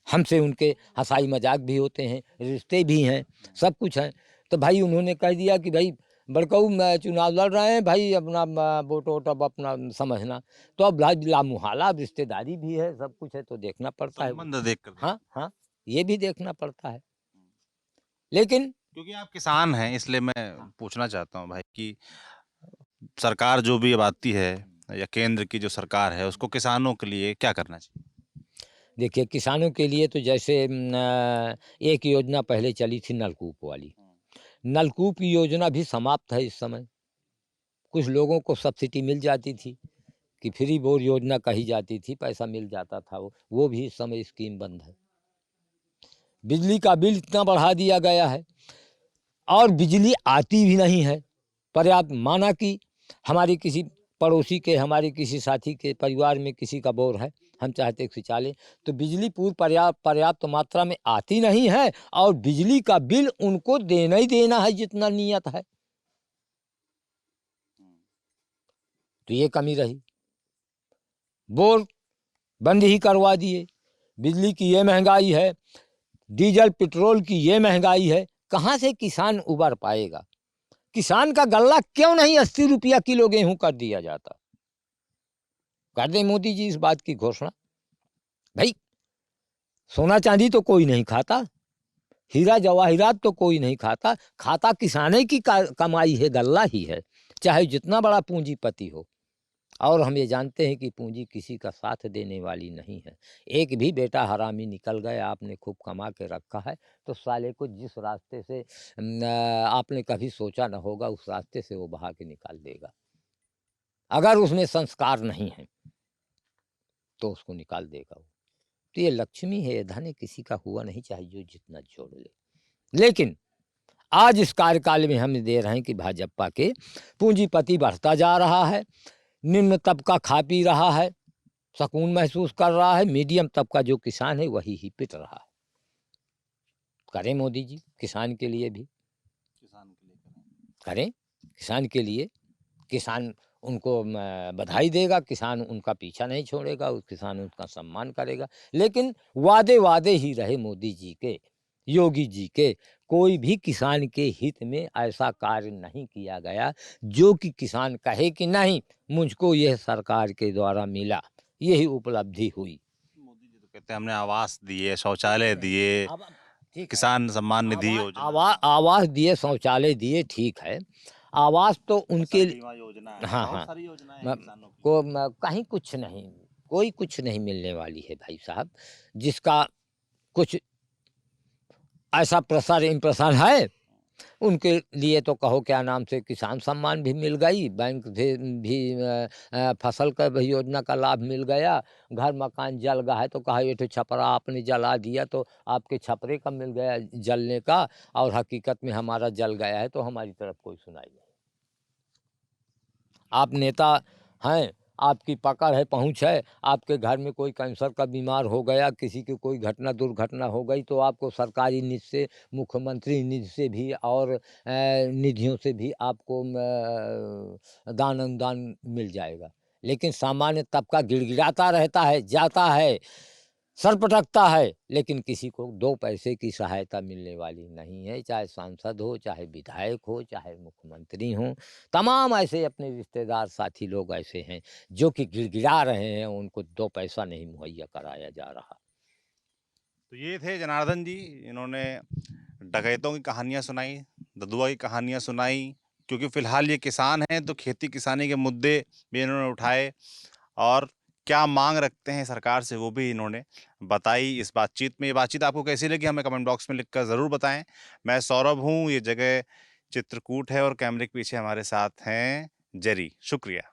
Speaker 1: हमसे उनके हंसाई मजाक भी होते हैं, रिश्ते भी हैं, सब कुछ है। तो भाई उन्होंने कह दिया कि भाई बड़कऊ चुनाव लड़ रहे हैं भाई, अपना वोट वोट अब अपना समझना। तो अब लामुहाला, अब रिश्तेदारी भी है, सब कुछ है, तो देखना पड़ता है।
Speaker 2: संबंध देख कर।
Speaker 1: हाँ हाँ, ये भी देखना पड़ता है। लेकिन
Speaker 2: क्योंकि आप किसान हैं, इसलिए मैं पूछना चाहता हूँ भाई कि सरकार जो भी अब आती है या केंद्र की जो सरकार है, उसको किसानों के लिए क्या करना चाहिए?
Speaker 1: देखिए किसानों के लिए तो जैसे एक योजना पहले चली थी नलकूप वाली, नलकूप की योजना भी समाप्त है इस समय। कुछ लोगों को सब्सिडी मिल जाती थी कि फ्री बोर योजना कही जाती थी, पैसा मिल जाता था, वो भी इस समय स्कीम बंद है। बिजली का बिल इतना बढ़ा दिया गया है और बिजली आती भी नहीं है पर्याप्त। माना कि हमारे किसी पड़ोसी के, हमारे किसी साथी के परिवार में किसी का बोर है, हम चाहते खिंचा लें, तो बिजली पूरी पर्याप्त मात्रा में आती नहीं है और बिजली का बिल उनको देना ही देना है जितना नियत है। तो ये कमी रही। बोर बंद ही करवा दिए, बिजली की ये महंगाई है, डीजल पेट्रोल की ये महंगाई है, कहाँ से किसान उबर पाएगा? किसान का गल्ला क्यों नहीं 80 रुपया किलो गेहूं कर दिया जाता? कर दे मोदी जी इस बात की घोषणा। भाई सोना चांदी तो कोई नहीं खाता, हीरा जवाहिरात तो कोई नहीं खाता, खाता किसाने की कमाई है, गल्ला ही है, चाहे जितना बड़ा पूंजीपति हो। और हम ये जानते हैं कि पूंजी किसी का साथ देने वाली नहीं है। एक भी बेटा हरामी निकल गए, आपने खूब कमा के रखा है, तो साले को जिस रास्ते से आपने कभी सोचा न होगा, उस रास्ते से वो बहा के निकाल देगा। अगर उसमें संस्कार नहीं है तो उसको निकाल देगा वो। तो ये लक्ष्मी है, ये धन है, किसी का हुआ नहीं, चाहे जो जितना जोड़ ले। लेकिन आज इस कार्यकाल में हम दे रहे हैं कि भाजपा के पूंजीपति बढ़ता जा रहा है, निम्न तबका खा पी रहा है, सुकून महसूस कर रहा है, मीडियम तबका जो किसान है वही ही पिट रहा है। करें मोदी जी किसान के लिए भी,
Speaker 2: किसान के लिए
Speaker 1: करें किसान के लिए। किसान उनको बधाई देगा, किसान उनका पीछा नहीं छोड़ेगा, किसान उनका सम्मान करेगा। लेकिन वादे वादे ही रहे मोदी जी के, योगी जी के। कोई भी किसान के हित में ऐसा कार्य नहीं किया गया जो कि किसान कहे कि नहीं मुझको यह सरकार के द्वारा मिला, यही उपलब्धि हुई।
Speaker 2: मोदी जी तो कहते हैं हमने आवास दिए, शौचालय दिए, किसान सम्मान निधि योजना,
Speaker 1: आवास दिए, शौचालय दिए, ठीक है। आवास तो उनके
Speaker 2: योजना है,
Speaker 1: हाँ
Speaker 2: बहुत
Speaker 1: हाँ,
Speaker 2: सारी योजनाएं हैं किसानों की।
Speaker 1: कहीं कुछ नहीं, कोई कुछ नहीं मिलने वाली है भाई साहब, जिसका कुछ ऐसा प्रसार इम्प्रेशन है। उनके लिए तो कहो क्या नाम से किसान सम्मान भी मिल गई, बैंक से भी फसल का भी योजना का लाभ मिल गया। घर मकान जल गया है तो कहा ये तो छपरा आपने जला दिया तो आपके छपरे का मिल गया जलने का, और हकीकत में हमारा जल गया है तो हमारी तरफ कोई सुनाई नहीं। आप नेता हैं, आपकी पकड़ है, पहुंच है, आपके घर में कोई कैंसर का बीमार हो गया, किसी की कोई घटना दुर्घटना हो गई, तो आपको सरकारी निधि से, मुख्यमंत्री निधि से भी और निधियों से भी आपको दान अनुदान मिल जाएगा। लेकिन सामान्य तबका गिड़गिड़ाता रहता है, जाता है सर पटकता है, लेकिन किसी को 2 पैसे की सहायता मिलने वाली नहीं है, चाहे सांसद हो, चाहे विधायक हो, चाहे मुख्यमंत्री हों। तमाम ऐसे अपने रिश्तेदार साथी लोग ऐसे हैं जो कि गिड़गिड़ा रहे हैं, उनको 2 पैसा नहीं मुहैया कराया जा रहा।
Speaker 2: तो ये थे जनार्दन जी, इन्होंने डकैतों की कहानियाँ सुनाई, ददुआ की कहानियाँ सुनाई, क्योंकि फ़िलहाल ये किसान हैं तो खेती किसानी के मुद्दे भी इन्होंने उठाए और क्या मांग रखते हैं सरकार से वो भी इन्होंने बताई इस बातचीत में। ये बातचीत आपको कैसी लगी हमें कमेंट बॉक्स में लिखकर ज़रूर बताएं। मैं सौरभ हूँ, ये जगह चित्रकूट है और कैमरे के पीछे हमारे साथ हैं जेरी। शुक्रिया।